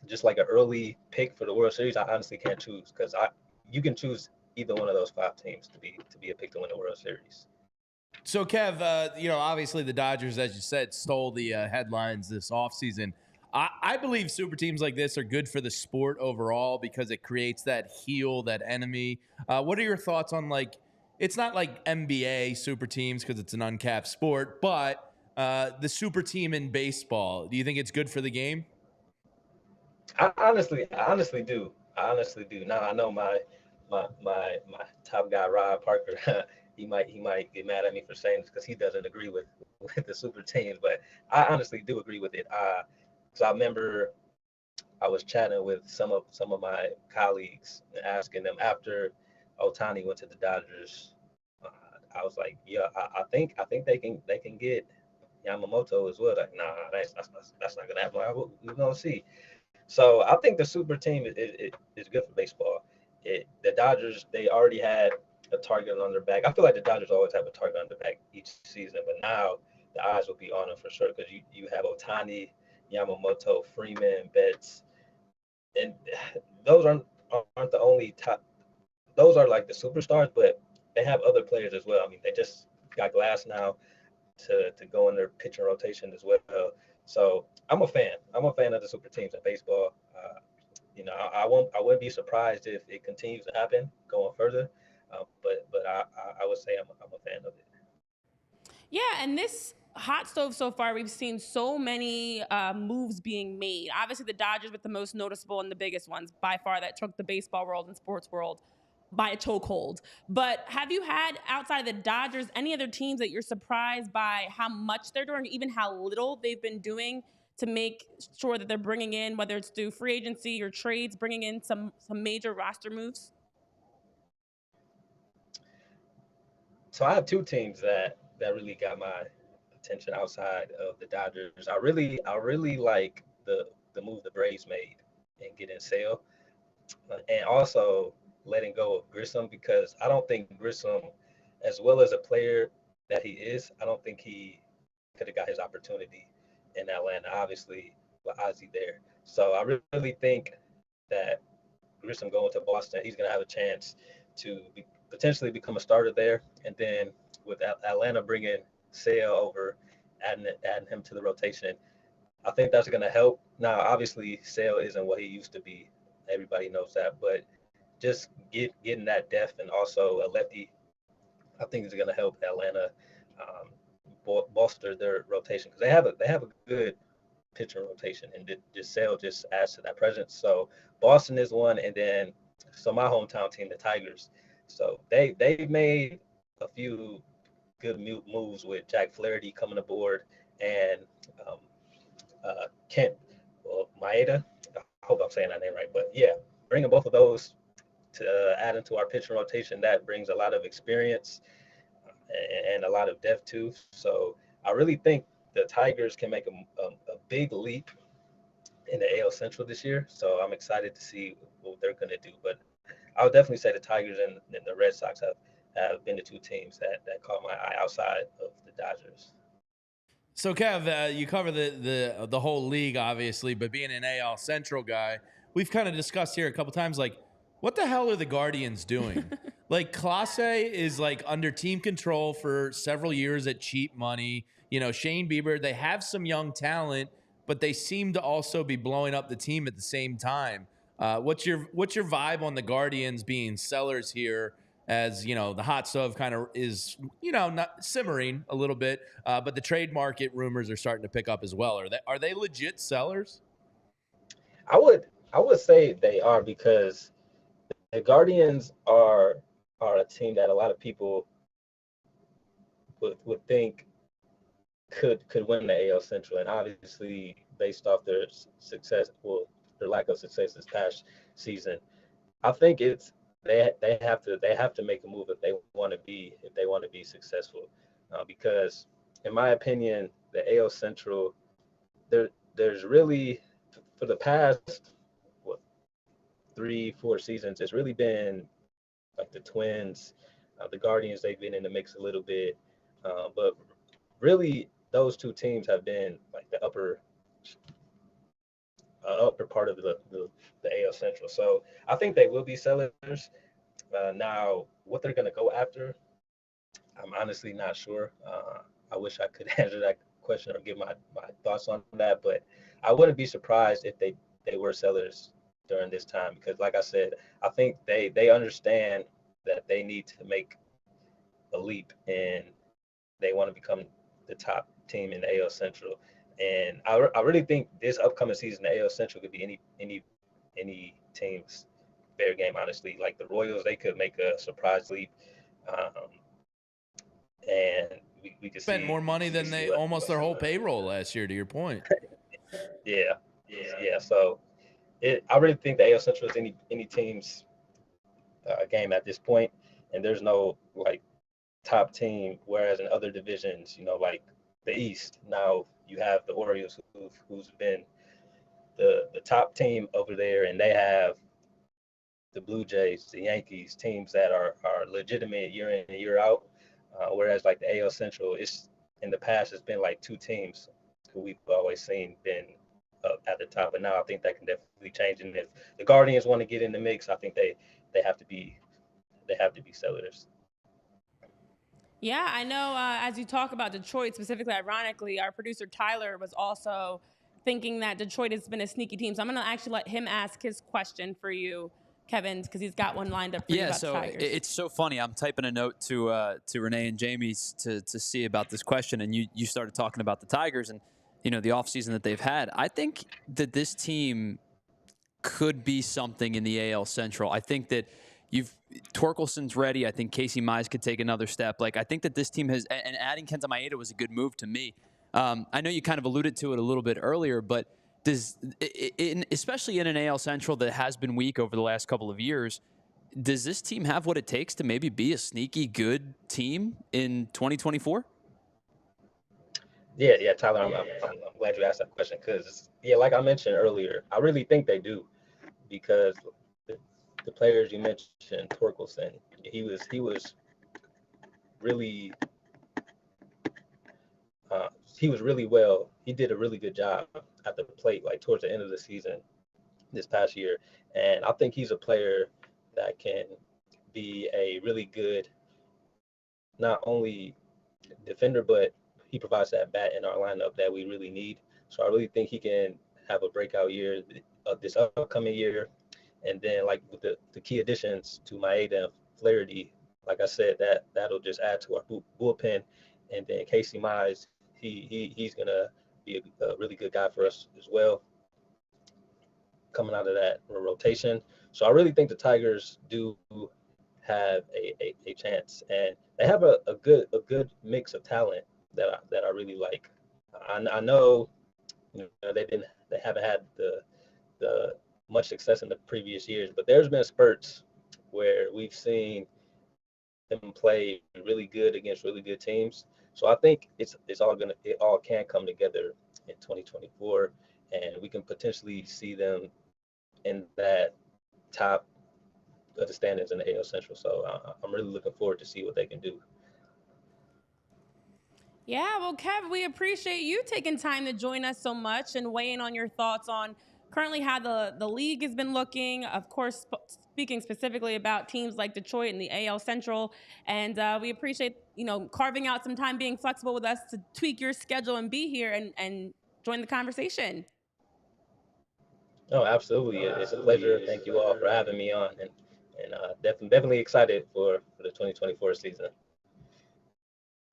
just like an early pick for the World Series, I honestly can't choose because I you can choose either one of those five teams to be a pick to win the World Series. So, Kev, obviously the Dodgers, as you said, stole the headlines this offseason. I believe super teams like this are good for the sport overall because it creates that heel, that enemy. What are your thoughts on, like, it's not like NBA super teams because it's an uncapped sport, but the super team in baseball, do you think it's good for the game? I honestly do. I honestly do. Now I know my top guy Rob Parker. he might get mad at me for saying this because he doesn't agree with the super teams, but I honestly do agree with it. So I remember I was chatting with some of my colleagues and asking them after Otani went to the Dodgers. Uh, I was like, yeah, I think they can get Yamamoto as well. Like, nah, that's not gonna happen. Like, we're gonna see. So I think the super team is good for baseball. The Dodgers, they already had a target on their back. I feel like the Dodgers always have a target on their back each season, but now the eyes will be on them for sure because you have Otani, Yamamoto, Freeman, Betts, and those aren't the only top. Those are like the superstars, but they have other players as well. I mean, they just got Glass now to go in their pitching rotation as well. So I'm a fan. I'm a fan of the super teams in baseball. I wouldn't be surprised if it continues to happen going further. But I would say I'm a fan of it. Yeah, and this hot stove so far, we've seen so many moves being made. Obviously, the Dodgers with the most noticeable and the biggest ones by far that took the baseball world and sports world by a chokehold. But have you had outside of the Dodgers any other teams that you're surprised by how much they're doing, even how little they've been doing to make sure that they're bringing in, whether it's through free agency or trades, bringing in some major roster moves? So I have two teams that really got my attention outside of the Dodgers. I really like the move the Braves made and getting Sale, and also letting go of Grissom because I don't think Grissom, as well as a player that he is, I don't think he could have got his opportunity in Atlanta. Obviously, with Ozzie there, so I really think that Grissom going to Boston, he's going to have a chance to potentially become a starter there. And then with Atlanta bringing Sale over, adding him to the rotation, I think that's going to help. Now, obviously, Sale isn't what he used to be. Everybody knows that, but just getting that depth and also a lefty, I think is going to help Atlanta um, bolster their rotation because they have a good pitcher rotation, and just Sale just adds to that presence. So Boston is one, and then so my hometown team, the Tigers. So they made a few good moves with Jack Flaherty coming aboard and um, Kent Maeda. I hope I'm saying that name right, but yeah, bringing both of those to add into our pitching rotation that brings a lot of experience and a lot of depth too. So I really think the Tigers can make a big leap in the AL Central this year. So I'm excited to see what they're going to do. But I would definitely say the Tigers and the Red Sox have been the two teams that caught my eye outside of the Dodgers. So, Kev, you cover the whole league, obviously, but being an AL Central guy, we've kind of discussed here a couple times, like, what the hell are the Guardians doing? Like, Clase is like under team control for several years at cheap money. Shane Bieber, they have some young talent, but they seem to also be blowing up the team at the same time. What's your vibe on the Guardians being sellers here? as the hot stove kind of is not simmering a little bit, but the trade market rumors are starting to pick up as well. Are they legit sellers? I would say they are, because the Guardians are a team that a lot of people would think could win the AL Central, and obviously based off their success, well, their lack of success this past season, I think it's they have to make a move if they want to be successful, because in my opinion the AL Central, there's really, for the past what 3-4 seasons, it's really been like the Twins, the Guardians. They've been in the mix a little bit, but really those two teams have been like the upper part of the AL Central. So I think they will be sellers. Now, what they're going to go after, I'm honestly not sure. I wish I could answer that question or give my thoughts on that, but I wouldn't be surprised if they were sellers during this time, because, like I said, I think they understand that they need to make a leap, and they want to become the top team in the AL Central. And I really think this upcoming season, the AL Central could be any team's fair game. Honestly, like the Royals, they could make a surprise leap, um, and we could Spent more money we could than see they what. almost their whole payroll last year, to your point. Yeah, yeah. So I really think the AL Central is any team's game at this point, and there's no like top team. Whereas in other divisions, like the East, now you have the Orioles, who's been the top team over there, and they have the Blue Jays, the Yankees, teams that are legitimate year in and year out. Whereas like the AL Central, it's in the past it's been like two teams who we've always seen been up at the top, but now I think that can definitely change. And if the Guardians want to get in the mix, I think they have to be sellers. Yeah, I know. As you talk about Detroit specifically, ironically, our producer Tyler was also thinking that Detroit has been a sneaky team. So I'm going to actually let him ask his question for you, Kevin, because he's got one lined up for you Yeah, about the so Tigers. it's so funny. I'm typing a note to Renee and Jamie's to see about this question, and you started talking about the Tigers and the offseason that they've had. I think that this team could be something in the AL Central. I think that Torkelson's ready. I think Casey Mize could take another step. Like, I think that this team has, and adding Kenta Maeda was a good move to me. I know you kind of alluded to it a little bit earlier, but especially in an AL Central that has been weak over the last couple of years, does this team have what it takes to maybe be a sneaky good team in 2024? Yeah, Tyler, I'm glad you asked that question, because yeah, like I mentioned earlier, I really think they do, because the, the players you mentioned, Torkelson, he was really he was really well. He did a really good job at the plate, like towards the end of the season this past year, and I think he's a player that can be a really good, not only defender, but he provides that bat in our lineup that we really need. So I really think he can have a breakout year this upcoming year. And then, like with the key additions to Maeda and Flaherty, like I said, that'll just add to our bullpen. And then Casey Mize, he's gonna be a really good guy for us as well, coming out of that rotation. So I really think the Tigers do have a chance, and they have a good mix of talent that I really like. I know they haven't had the much success in the previous years, but there's been spurts where we've seen them play really good against really good teams. So I think it all can come together in 2024, and we can potentially see them in that top of the standings in the AL Central. So I'm really looking forward to see what they can do. Yeah, well, Kev, we appreciate you taking time to join us so much and weigh in on your thoughts on currently how the league has been looking. Of course, speaking specifically about teams like Detroit and the AL Central. And we appreciate, carving out some time, being flexible with us to tweak your schedule and be here and join the conversation. No, absolutely. It's a pleasure. Thank you all for having me on. And and definitely excited for the 2024 season.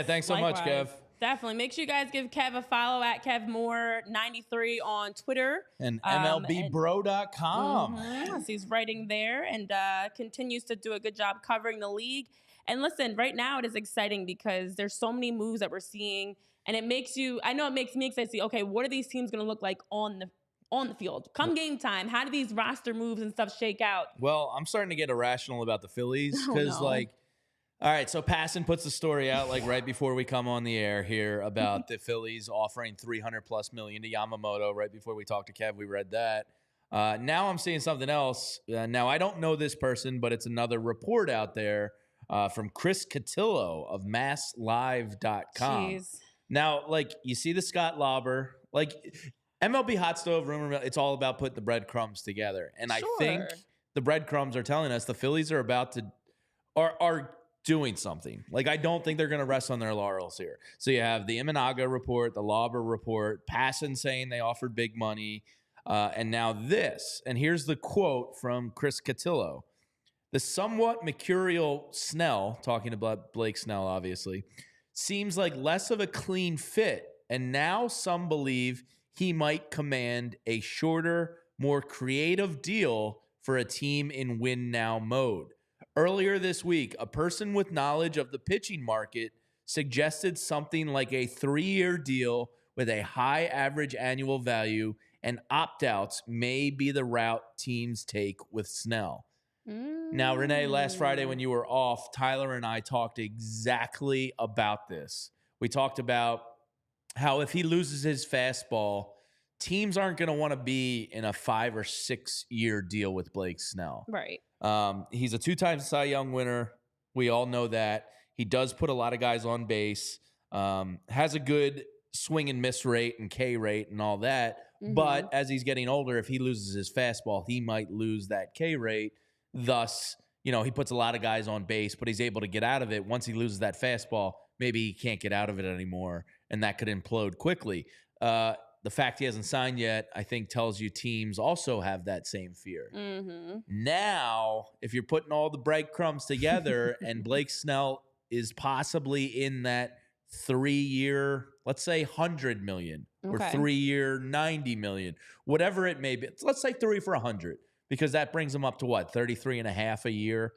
Thanks so much, Kev. Definitely. Make sure you guys give Kev a follow at KevMoore93 on Twitter. And MLBbro.com. So he's writing there and continues to do a good job covering the league. And listen, right now it is exciting because there's so many moves that we're seeing. And it makes me excited to see, okay, what are these teams going to look like on the field? Come game time, how do these roster moves and stuff shake out? Well, I'm starting to get irrational about the Phillies because, all right, so Passan puts the story out right before we come on the air here about the Phillies offering $300+ million to Yamamoto. Right before we talked to Kev, we read that. Now I'm seeing something else. Now I don't know this person, but it's another report out there from Chris Cotillo of MassLive.com. Jeez. Now, you see the Scott Lauber, MLB Hot Stove rumor mill, it's all about putting the breadcrumbs together. And I think the breadcrumbs are telling us the Phillies are about to are doing something. I don't think they're going to rest on their laurels here. So you have the Imanaga report, the Lauber report, Passan saying they offered big money, and now this. And here's the quote from Chris Cotillo. The somewhat mercurial Snell, talking about Blake Snell, obviously, seems like less of a clean fit. And now some believe he might command a shorter, more creative deal for a team in win-now mode. Earlier this week, a person with knowledge of the pitching market suggested something like a 3-year deal with a high average annual value, and opt-outs may be the route teams take with Snell. Now, Renee, last Friday when you were off, Tyler and I talked exactly about this. We talked about how if he loses his fastball, teams aren't going to want to be in a 5 or 6 year deal with Blake Snell. Right. He's a 2-time Cy Young winner. We all know that. He does put a lot of guys on base, has a good swing and miss rate and K rate and all that. But as he's getting older, if he loses his fastball, he might lose that K rate. Thus, he puts a lot of guys on base, but he's able to get out of it. Once he loses that fastball, maybe he can't get out of it anymore, and that could implode quickly. The fact he hasn't signed yet, I think, tells you teams also have that same fear. Now, if you're putting all the breadcrumbs together and Blake Snell is possibly in that 3-year, let's say $100 million or 3-year $90 million, whatever it may be. Let's say 3 for $100 because that brings him up to what, 33.5 a year?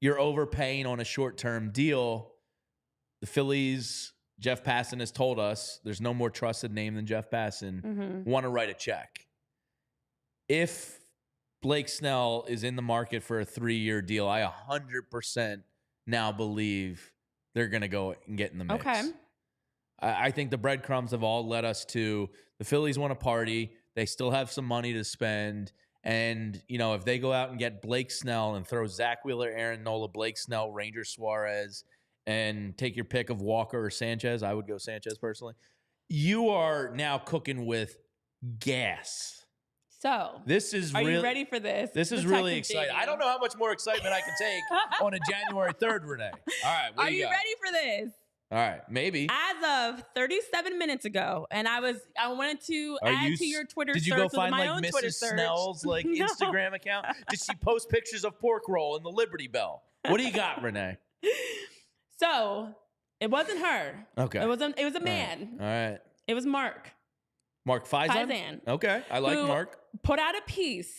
You're overpaying on a short-term deal. The Phillies, Jeff Passan has told us, there's no more trusted name than Jeff Passan, want to write a check. If Blake Snell is in the market for a 3-year deal, I 100% now believe they're going to go and get in the mix. I think the breadcrumbs have all led us to the Phillies want to party. They still have some money to spend. And, if they go out and get Blake Snell and throw Zach Wheeler, Aaron Nola, Blake Snell, Ranger Suarez, and take your pick of Walker or Sanchez, I would go Sanchez personally, you are now cooking with gas. So, are you ready for this? This is really exciting. I don't know how much more excitement I can take on a January 3rd, Renee. All right, what are do you you got? ready for this? All right, maybe. As of 37 minutes ago, and I wanted to add to your Twitter search. Did you go find my own Mrs. Twitter search. Snell's No. Instagram account? Did she post pictures of pork roll and the Liberty Bell? What do you got, Renee? So it wasn't her. Okay. It was a man. All right. It was Mark. Mark Faison? Okay. I like Mark. Put out a piece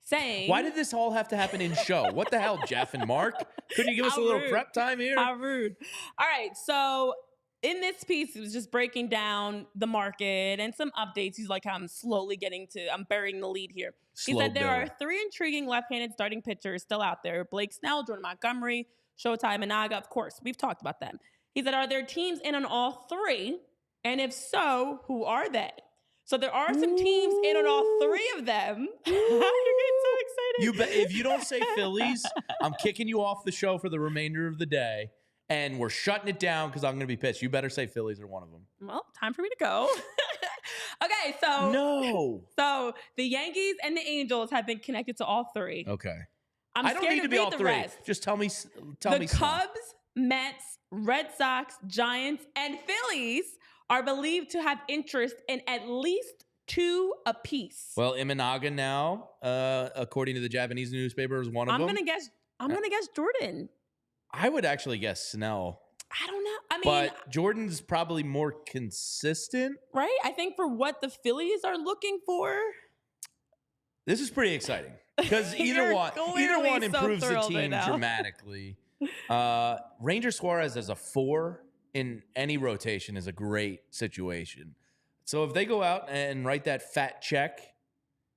saying, why did this all have to happen in show? What the hell, Jeff and Mark? Couldn't you give us a little prep time here? How rude. All right. So in this piece, it was just breaking down the market and some updates. He's like, I'm burying the lead here. He said there are 3 intriguing left-handed starting pitchers still out there. Blake Snell, Jordan Montgomery, Showtime Imanaga, of course. We've talked about them. He said, are there teams in on all 3? And if so, who are they? So there are some teams in on all 3 of them. You're getting so excited. If you don't say Phillies, I'm kicking you off the show for the remainder of the day. And we're shutting it down because I'm going to be pissed. You better say Phillies are one of them. Well, time for me to go. Okay, so no. So the Yankees and the Angels have been connected to all 3. Okay. I don't need to be all 3. Rest. Just tell me. The Cubs, Mets, Red Sox, Giants, and Phillies are believed to have interest in at least 2 apiece. Well, Imanaga now, according to the Japanese newspaper, is one of them. I'm gonna guess Jordan. I would actually guess Snell. I don't know. I mean, But Jordan's probably more consistent. right? I think for what the Phillies are looking for. This is pretty exciting because either You're one clearly so improves the thrilled right team now. dramatically. Ranger Suarez as a 4 in any rotation is a great situation. So if they go out and write that fat check,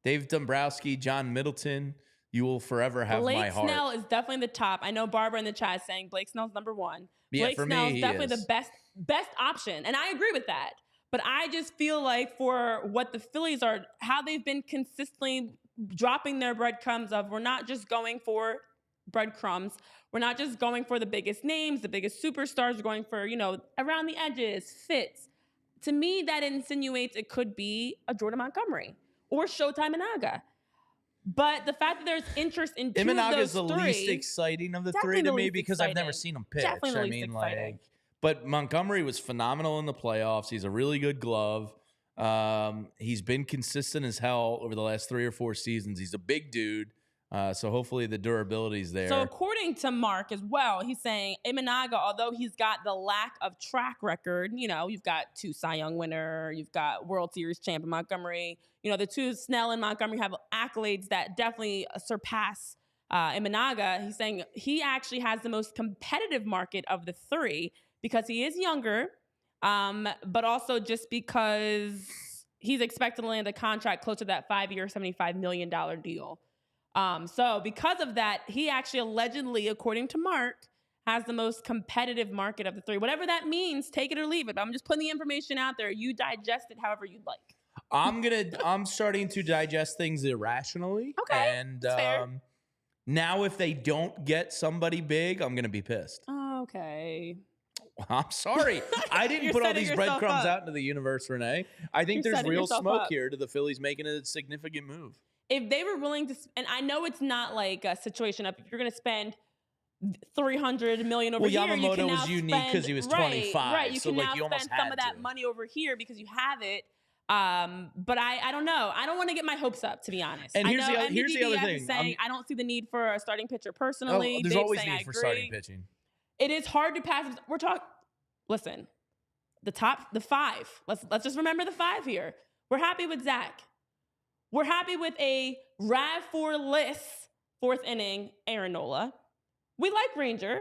Dave Dombrowski, John Middleton, you will forever have Blake my heart. Snell is definitely the top. I know Barbara in the chat is saying Blake Snell's number 1. Yeah, Blake for me, Snell is he definitely is. the best option, and I agree with that. But I just feel like for what the Phillies are, how they've been consistently dropping their breadcrumbs of, we're not just going for breadcrumbs. We're not just going for the biggest names, the biggest superstars. We're going for, around the edges, fits. To me, that insinuates it could be a Jordan Montgomery or Showtime Imanaga. But the fact that there's interest in 2 of Imanaga those is the three, least exciting of the definitely 3 to the me least because I've never exciting. seen him pitch. Definitely the I least mean, exciting. but Montgomery was phenomenal in the playoffs. He's a really good glove. He's been consistent as hell over the last 3 or 4 seasons. He's a big dude. So hopefully the durability's there. So according to Mark as well, he's saying Imanaga, although he's got the lack of track record, you've got 2 Cy Young winner, you've got World Series champ in Montgomery. The 2 Snell and Montgomery have accolades that definitely surpass Imanaga. He's saying he actually has the most competitive market of the 3 because he is younger, but also just because he's expected to land a contract close to that 5-year, $75 million deal. So because of that, he actually allegedly, according to Mark, has the most competitive market of the 3. Whatever that means, take it or leave it. But I'm just putting the information out there. You digest it however you'd like. I'm starting to digest things irrationally. Okay, And that's fair. now if they don't get somebody big, I'm gonna be pissed. Okay. I'm sorry. I didn't You're put all setting these yourself breadcrumbs up. out into the universe, Renee. I think You're there's setting real yourself smoke up. here to the Phillies making a significant move. If they were willing to, and I know it's not like a situation of if you're going to spend $300 million over here, you Yamamoto can now was unique because he was 25. Right, you so can like now you almost spend some had of that to. money over here because you have it. But I don't know. I don't want to get my hopes up, to be honest. And I here's know here's the other MBBS is thing. saying I don't see the need for a starting pitcher personally. There's Dave's always saying, need I for agree. starting pitching. It is hard to pass. We're talking. Listen, the 5. Let's just remember the 5 here. We're happy with Zach. We're happy with a RAV4-less 4th inning Aaron Nola. We like Ranger.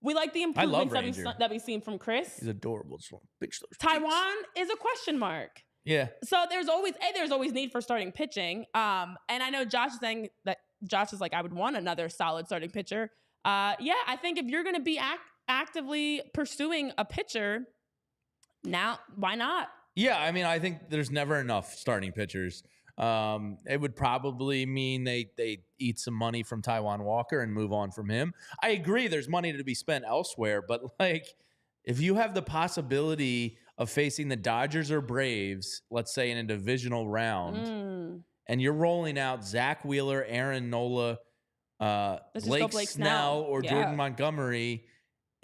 We like the improvements that we've seen from Chris. He's adorable. Just want to bitch those Taiwan is a question mark. Yeah. So there's always need for starting pitching. And I know Josh is saying that Josh is like, I would want another solid starting pitcher. Yeah, I think if you're going to be actively pursuing a pitcher, now why not? Yeah, I mean, I think there's never enough starting pitchers. It would probably mean they eat some money from Taijuan Walker and move on from him. I agree there's money to be spent elsewhere, but like if you have the possibility of facing the Dodgers or Braves, let's say in a divisional round, and you're rolling out Zach Wheeler, Aaron Nola, Blake Snell, or Jordan Montgomery,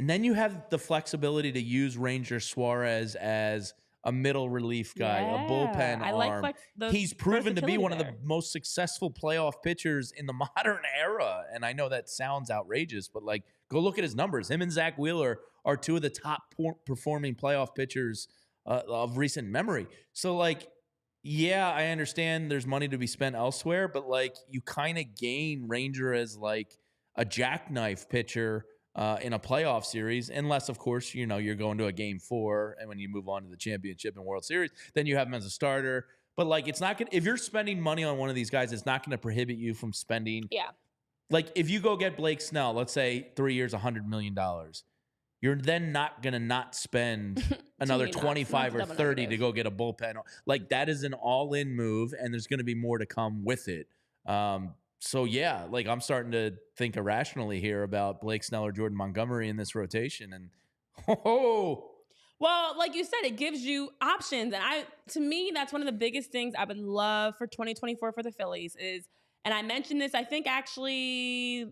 and then you have the flexibility to use Ranger Suarez as a middle relief guy, a bullpen arm. He's proven to be one of the most successful playoff pitchers in the modern era. And I know that sounds outrageous, but like, go look at his numbers. Him and Zach Wheeler are 2 of the top performing playoff pitchers of recent memory. So like, yeah, I understand there's money to be spent elsewhere, but like you kind of gain Ranger as like a jackknife pitcher in a playoff series, unless, of course, you're going to a game 4, and when you move on to the championship and World Series, then you have him as a starter. But like, it's not gonna, if you're spending money on one of these guys, it's not going to prohibit you from spending. Yeah. Like if you go get Blake Snell, let's say 3 years, $100 million, you're then not going to not spend another 25 or 30 to go get a bullpen. Like that is an all-in move, and there's going to be more to come with it. So, yeah, like I'm starting to think irrationally here about Blake Snell or Jordan Montgomery in this rotation. And, well, like you said, it gives you options. And to me, that's one of the biggest things I would love for 2024 for the Phillies is, and I mentioned this, I think actually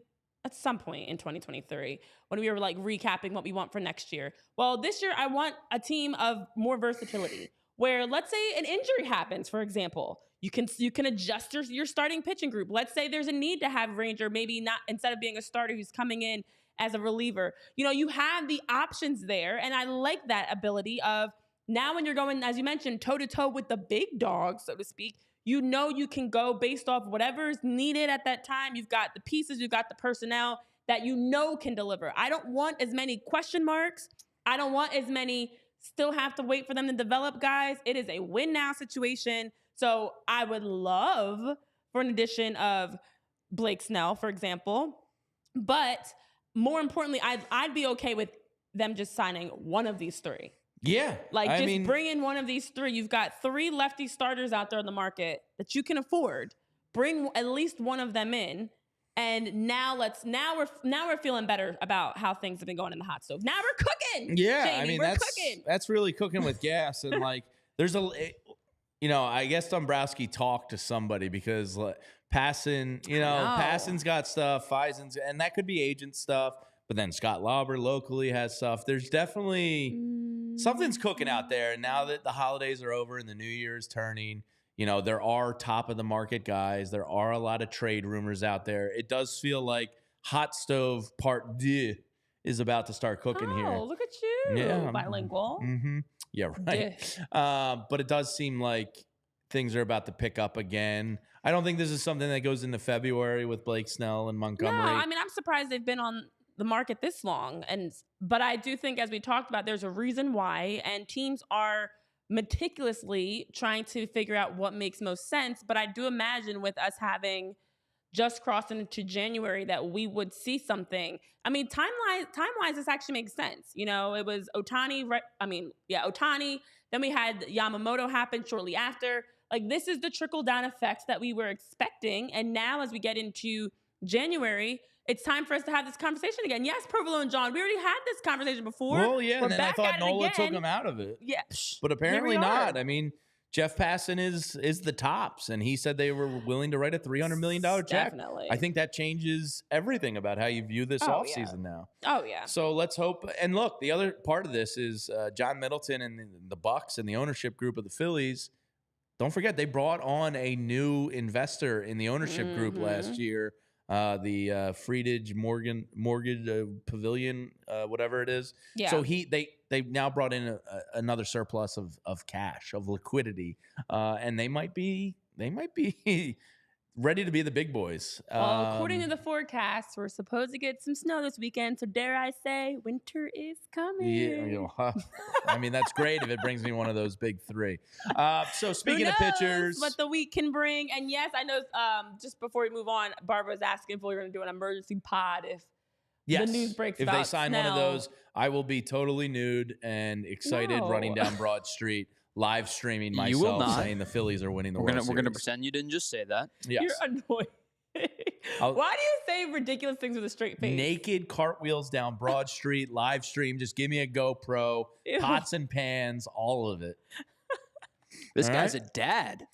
at some point in 2023 when we were like recapping what we want for next year. Well, this year I want a team of more versatility. where let's say an injury happens, for example, you can adjust your starting pitching group. Let's say there's a need to have Ranger, maybe not, instead of being a starter who's coming in as a reliever. You know, you have the options there, and I like that ability of now when you're going, as you mentioned, toe-to-toe with the big dogs, so to speak, you know you can go based off whatever is needed at that time. You've got the pieces, you've got the personnel that you know can deliver. I don't want as many question marks. I don't want as many still have to wait for them to develop guys. It is a win now situation. So I would love for an addition of Blake Snell, for example. But more importantly, I'd be okay with them just signing one of these three. Yeah. Like, just bring in one of these three. You've got 3 lefty starters out there in the market that you can afford. Bring at least one of them in. And now we're feeling better about how things have been going in the hot stove. Now we're cooking. Yeah, Jamie, I mean, we're cooking. That's really cooking with gas. And like, there's I guess Dombrowski talked to somebody because Passan's got stuff, Feisen's, and that could be agent stuff. But then Scott Lauber locally has stuff. There's definitely something's cooking out there. And now that the holidays are over and the new year is turning, there are top of the market guys. There are a lot of trade rumors out there. It does feel like hot stove part 2 is about to start cooking here. Oh, look at you. Yeah. Bilingual. Mm-hmm. Yeah, right. But it does seem like things are about to pick up again. I don't think this is something that goes into February with Blake Snell and Montgomery. No, I mean, I'm surprised they've been on the market this long. But I do think, as we talked about, there's a reason why, and teams are meticulously trying to figure out what makes most sense. But I do imagine with us having just crossing into January that we would see something. I mean, time-wise, this actually makes sense. It was Ohtani, Ohtani. Then we had Yamamoto happen shortly after. Like, this is the trickle-down effect that we were expecting. And now as we get into January, it's time for us to have this conversation again. Yes, Provolone John, we already had this conversation before. Well, yeah, We're and then I thought Nola again. took him out of it. Yeah. But apparently not. I mean, Jeff Passan is the tops, and he said they were willing to write a $300 million check. Definitely. I think that changes everything about how you view this offseason now. Oh, yeah. So let's hope. And look, the other part of this is John Middleton and the Bucks and the ownership group of the Phillies. Don't forget, they brought on a new investor in the ownership group last year. The Friedage Mortgage Pavilion, whatever it is. Yeah. So they now brought in another surplus of cash, of liquidity, and they might be ready to be the big boys. Well, according to the forecast, we're supposed to get some snow this weekend. So dare I say, winter is coming. Yeah, I mean, that's great if it brings me one of those big 3. So speaking of pitchers, what the week can bring. And yes, I know. Just before we move on, Barbara was asking if we were going to do an emergency pod if the news breaks. If they sign one of those, I will be totally nude and excited, running down Broad Street, live streaming myself saying the Phillies are winning the World Series. We're gonna pretend you didn't just say that. Yes. You're annoying. Why do you say ridiculous things with a straight face? Naked cartwheels down Broad Street, live stream. Just give me a GoPro, pots and pans, all of it. This guy's a dad.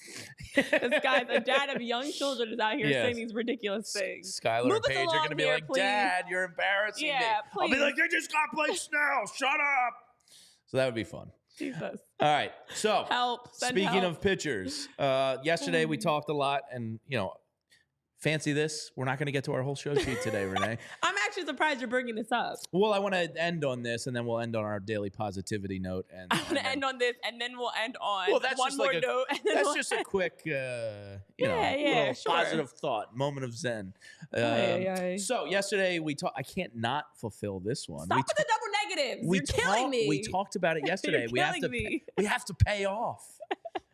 This guy's a dad of young children is out here saying these ridiculous things. Skylar and Paige are going to be like, please. Dad, you're embarrassing me. Please. I'll be like, they just got Blake Snell. Shut up. So that would be fun. Jesus. All right. So speaking of pitchers, yesterday we talked a lot, and fancy this. We're not going to get to our whole show sheet today, Renee. I'm actually surprised you're bringing this up. Well, I want to end on this, and then we'll end on our daily positivity note. And I want to end on this, and then we'll end on that's one just more like note. That's just a quick, little positive thought, moment of zen. So yesterday we talked. I can't not fulfill this one. Stop with the double negatives. You're killing me. We talked about it yesterday. we have to pay off.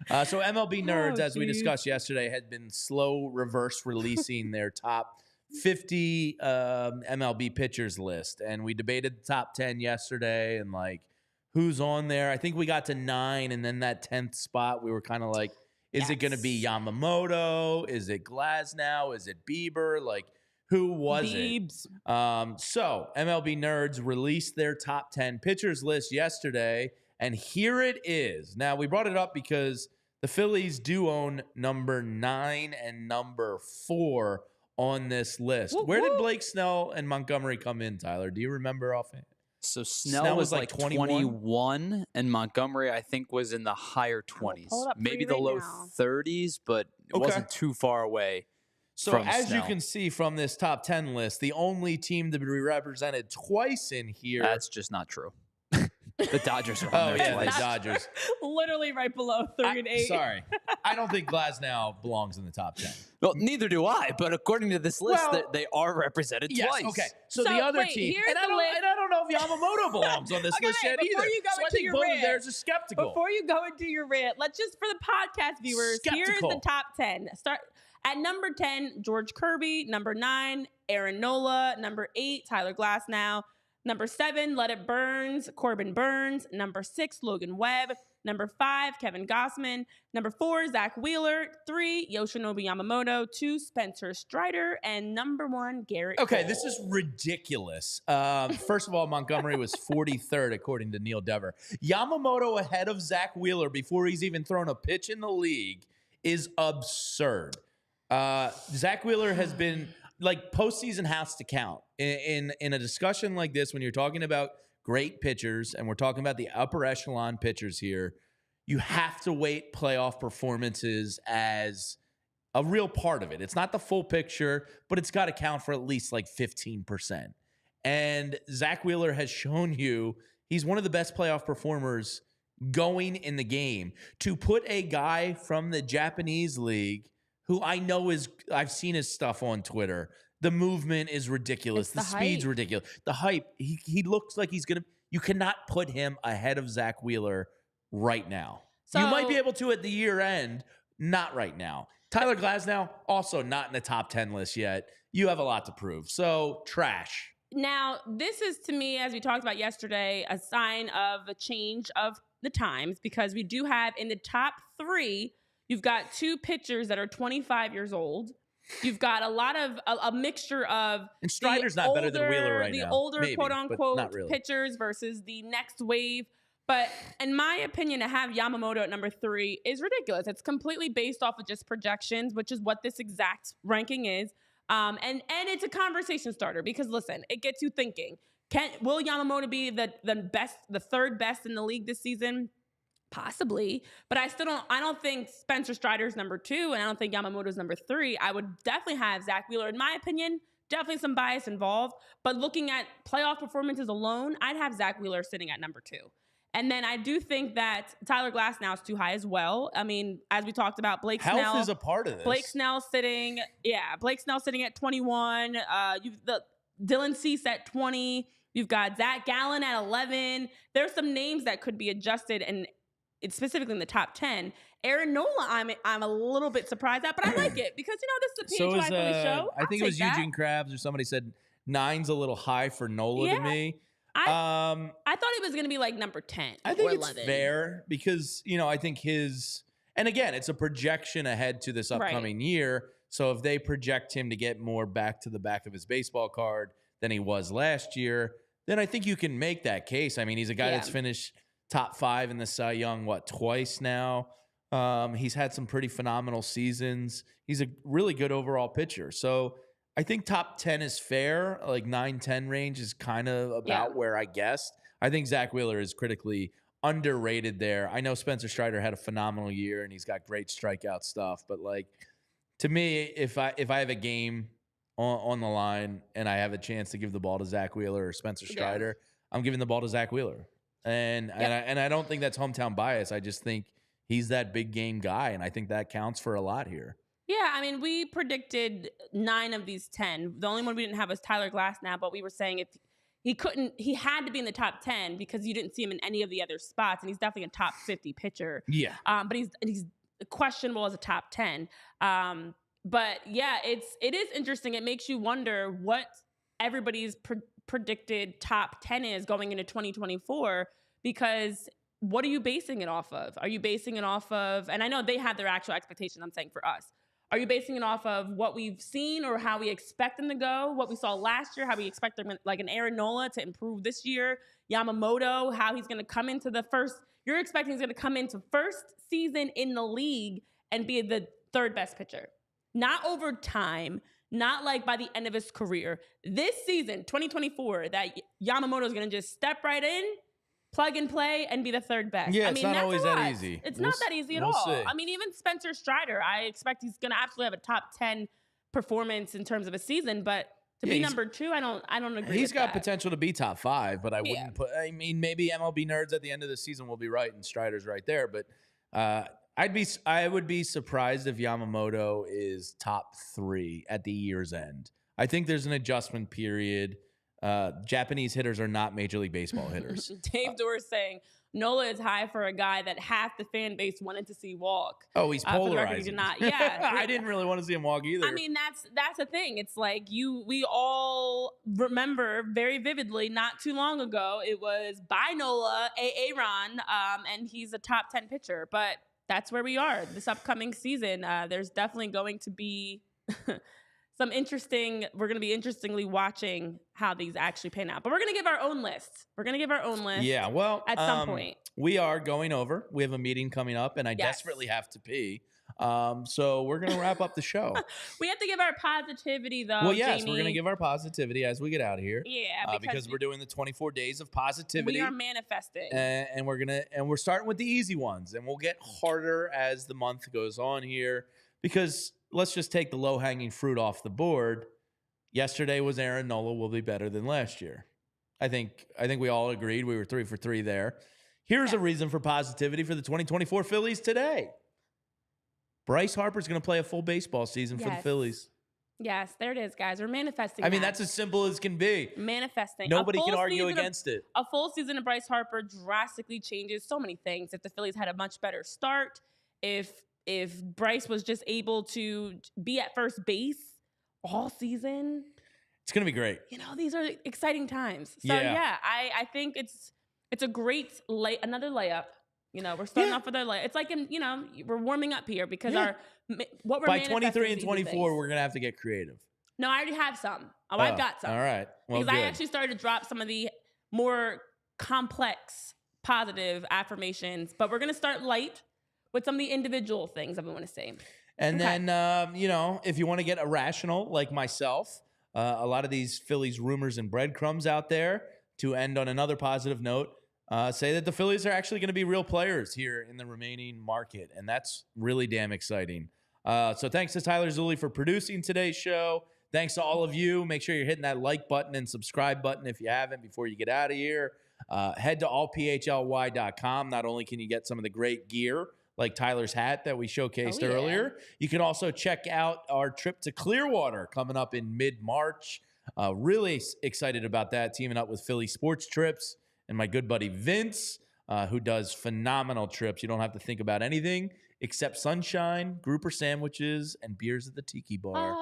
So MLB Nerds, as we discussed yesterday, had been slow reverse releasing their top 50 MLB pitchers list. And we debated the top 10 yesterday and who's on there. I think we got to 9, and then that 10th spot, we were kind of like, is it going to be Yamamoto? Is it Glasnow? Is it Bieber? Who was it? So MLB Nerds released their top 10 pitchers list yesterday, and here it is. Now, we brought it up because the Phillies do own number 9 and number 4 on this list. Where did Blake Snell and Montgomery come in, Tyler? Do you remember offhand? So Snell was like 21, and Montgomery, I think, was in the higher 20s. pull it up for Maybe you the right low now. 30s, but it wasn't too far away. So from as Snell. you can see from this top 10 list, the only team to be represented twice in here. That's just not true. The Dodgers are on Oh, there yeah, twice. the Dodgers. Literally right below 38. Sorry. I don't think Glasnow belongs in the top 10. Well, neither do I, but according to this list, Well, they are represented Yes, twice. okay. So So, the other wait, team, here's and I the don't know if Yamamoto belongs on this Okay, list wait, yet before either. you go So I into think your both of rant, theirs are skeptical. Before you go into your rant, let's just, for the podcast viewers, here's Skeptical. the top 10. Start at number 10, George Kirby. Number 9, Aaron Nola. Number 8, Tyler Glasnow. Number 7, Let It Burns, Corbin Burns. Number 6, Logan Webb. Number 5, Kevin Gossman. Number 4, Zach Wheeler. 3, Yoshinobu Yamamoto. 2, Spencer Strider. And number 1, Garrett Okay, Cole. this is ridiculous. First of all, Montgomery was 43rd, according to Neil Dever. Yamamoto ahead of Zach Wheeler before he's even thrown a pitch in the league is absurd. Zach Wheeler has been, like, postseason has to count. In a discussion like this, when you're talking about great pitchers, and we're talking about the upper echelon pitchers here, you have to weight playoff performances as a real part of it. It's not the full picture, but it's got to count for at least like 15%. And Zach Wheeler has shown you he's one of the best playoff performers going in the game. To put a guy from the Japanese league, who I know I've seen his stuff on Twitter, the movement is ridiculous. It's The the speed's hype. ridiculous. The hype, he looks like he's going to, you cannot put him ahead of Zach Wheeler right now. You might be So- able to at the year end, not right now. Tyler Glasnow, also not in the top 10 list yet. You have a lot to prove. So, trash. Now, this is, to me, as we talked about yesterday, a sign of a change of the times, because we do have in the top 3, you've got 2 pitchers that are 25 years old. You've got a lot of a mixture of And Strider's not better than Wheeler right the now. older Maybe, quote but unquote not really. pitchers versus the next wave. But in my opinion, to have Yamamoto at number 3 is ridiculous. It's completely based off of just projections, which is what this exact ranking is. And it's a conversation starter because, listen, it gets you thinking. Will Yamamoto be the best, the 3rd best in the league this season? Possibly, but I don't think Spencer Strider's number 2, and I don't think Yamamoto's number 3. I would definitely have Zach Wheeler. In my opinion, definitely some bias involved, but looking at playoff performances alone, I'd have Zach Wheeler sitting at number 2. And then I do think that Tyler Glasnow is too high as well. I mean, as we talked about, Blake Health Snell is a part of this. Blake Snell sitting at 21. You've the Dylan Cease at 20. You've got Zach Gallen at 11. There's some names that could be adjusted, and it's specifically in the top 10. Aaron Nola, I'm a little bit surprised at, but I like it because, this is a PHLY Philly show. I think it was Eugene Krabs or somebody said 9's a little high for Nola to me. I thought it was going to be like number 10 I think or it's 11. fair because, I think and again, it's a projection ahead to this upcoming year. So if they project him to get more back to the back of his baseball card than he was last year, then I think you can make that case. I mean, he's a guy that's finished top 5 in the Cy Young, twice now. He's had some pretty phenomenal seasons. He's a really good overall pitcher. So I think top 10 is fair. Like 9-10 range is kind of about where I guessed. I think Zach Wheeler is critically underrated there. I know Spencer Strider had a phenomenal year and he's got great strikeout stuff. But to me, if I have a game on the line and I have a chance to give the ball to Zach Wheeler or Spencer Strider, I'm giving the ball to Zach Wheeler. And I don't think that's hometown bias. I just think he's that big game guy, and I think that counts for a lot here. Yeah, I mean, we predicted 9 of these 10. The only one we didn't have was Tyler Glasnow, but we were saying if he had to be in the top 10 because you didn't see him in any of the other spots, and he's definitely a top 50 pitcher. Yeah. But he's questionable as a top 10. But yeah, it is interesting. It makes you wonder what everybody's predicted top 10 is going into 2024, because what are you basing it off of? Are you basing it off of, and I know they have their actual expectations, I'm saying for us, are you basing it off of what we've seen or how we expect them to go, what we saw last year, how we expect them, like an Aaron Nola, to improve this year, Yamamoto, how he's going to come into you're expecting he's going to come into first season in the league and be the 3rd best pitcher, not over time, not like by the end of his career. This season, 2024, that Yamamoto is going to just step right in, plug and play, and be the third best. Yeah, I it's mean, not that's always a lot. that easy. It's not that easy at we'll all. see. I mean, even Spencer Strider, I expect he's going to absolutely have a top 10 performance in terms of a season, but to be number 2, I don't agree. He's with got that. potential to be top 5, but I wouldn't put. I mean, maybe MLB nerds at the end of the season will be right, and Strider's right there. But I would be surprised if Yamamoto is top 3 at the year's end. I think there's an adjustment period. Japanese hitters are not Major League Baseball hitters. Dave Dorr saying Nola is high for a guy that half the fan base wanted to see walk. Oh, he's polarizing. He did not. Yeah, I didn't really want to see him walk either. I mean, that's the thing. It's like we all remember very vividly. Not too long ago, it was by Nola, Aaron, and he's a top 10 pitcher. But that's where we are this upcoming season. There's definitely going to be we're going to be interestingly watching how these actually pan out. But we're going to give our own list. Yeah, well, at some point. We are going over. We have a meeting coming up, and I desperately have to pee. So we're going to wrap up the show. We have to give our positivity, though, well, yes, Jamie. we're going to give our positivity as we get out of here. Yeah, because we're doing the 24 days of positivity. We are manifesting. And we're starting with the easy ones, and we'll get harder as the month goes on here because let's just take the low-hanging fruit off the board. Yesterday was Aaron Nola will be better than last year. I think we all agreed. We were 3 for 3 there. Here's a reason for positivity for the 2024 Phillies today. Bryce Harper's going to play a full baseball season for the Phillies. Yes, there it is, guys. We're manifesting. I mean, that's as simple as can be. Manifesting. Nobody can argue against it. A full season of Bryce Harper drastically changes so many things. If the Phillies had a much better start, if Bryce was just able to be at first base all season, it's going to be great. These are exciting times. So I think it's a great another layup. We're starting off with our layup. It's like we're warming up here because what we're by 23 and 24, we're going to have to get creative. No, I already have some. I've got some. All right. Well, because I actually started to drop some of the more complex positive affirmations, but we're going to start light with some of the individual things I want to say. And then, if you want to get irrational like myself, a lot of these Phillies rumors and breadcrumbs out there to end on another positive note, say that the Phillies are actually going to be real players here in the remaining market. And that's really damn exciting. So thanks to Tyler Zulli for producing today's show. Thanks to all of you. Make sure you're hitting that like button and subscribe button if you haven't before you get out of here. Head to allphly.com. Not only can you get some of the great gear, like Tyler's hat that we showcased earlier. You can also check out our trip to Clearwater coming up in mid-March. Really excited about that, teaming up with Philly Sports Trips and my good buddy Vince, who does phenomenal trips. You don't have to think about anything except sunshine, grouper sandwiches, and beers at the Tiki Bar.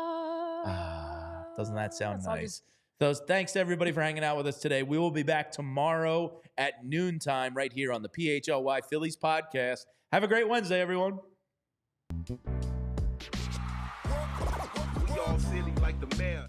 Doesn't that sound nice? So thanks to everybody for hanging out with us today. We will be back tomorrow at noontime right here on the PHLY Phillies podcast. Have a great Wednesday, everyone. We all silly like the mayor.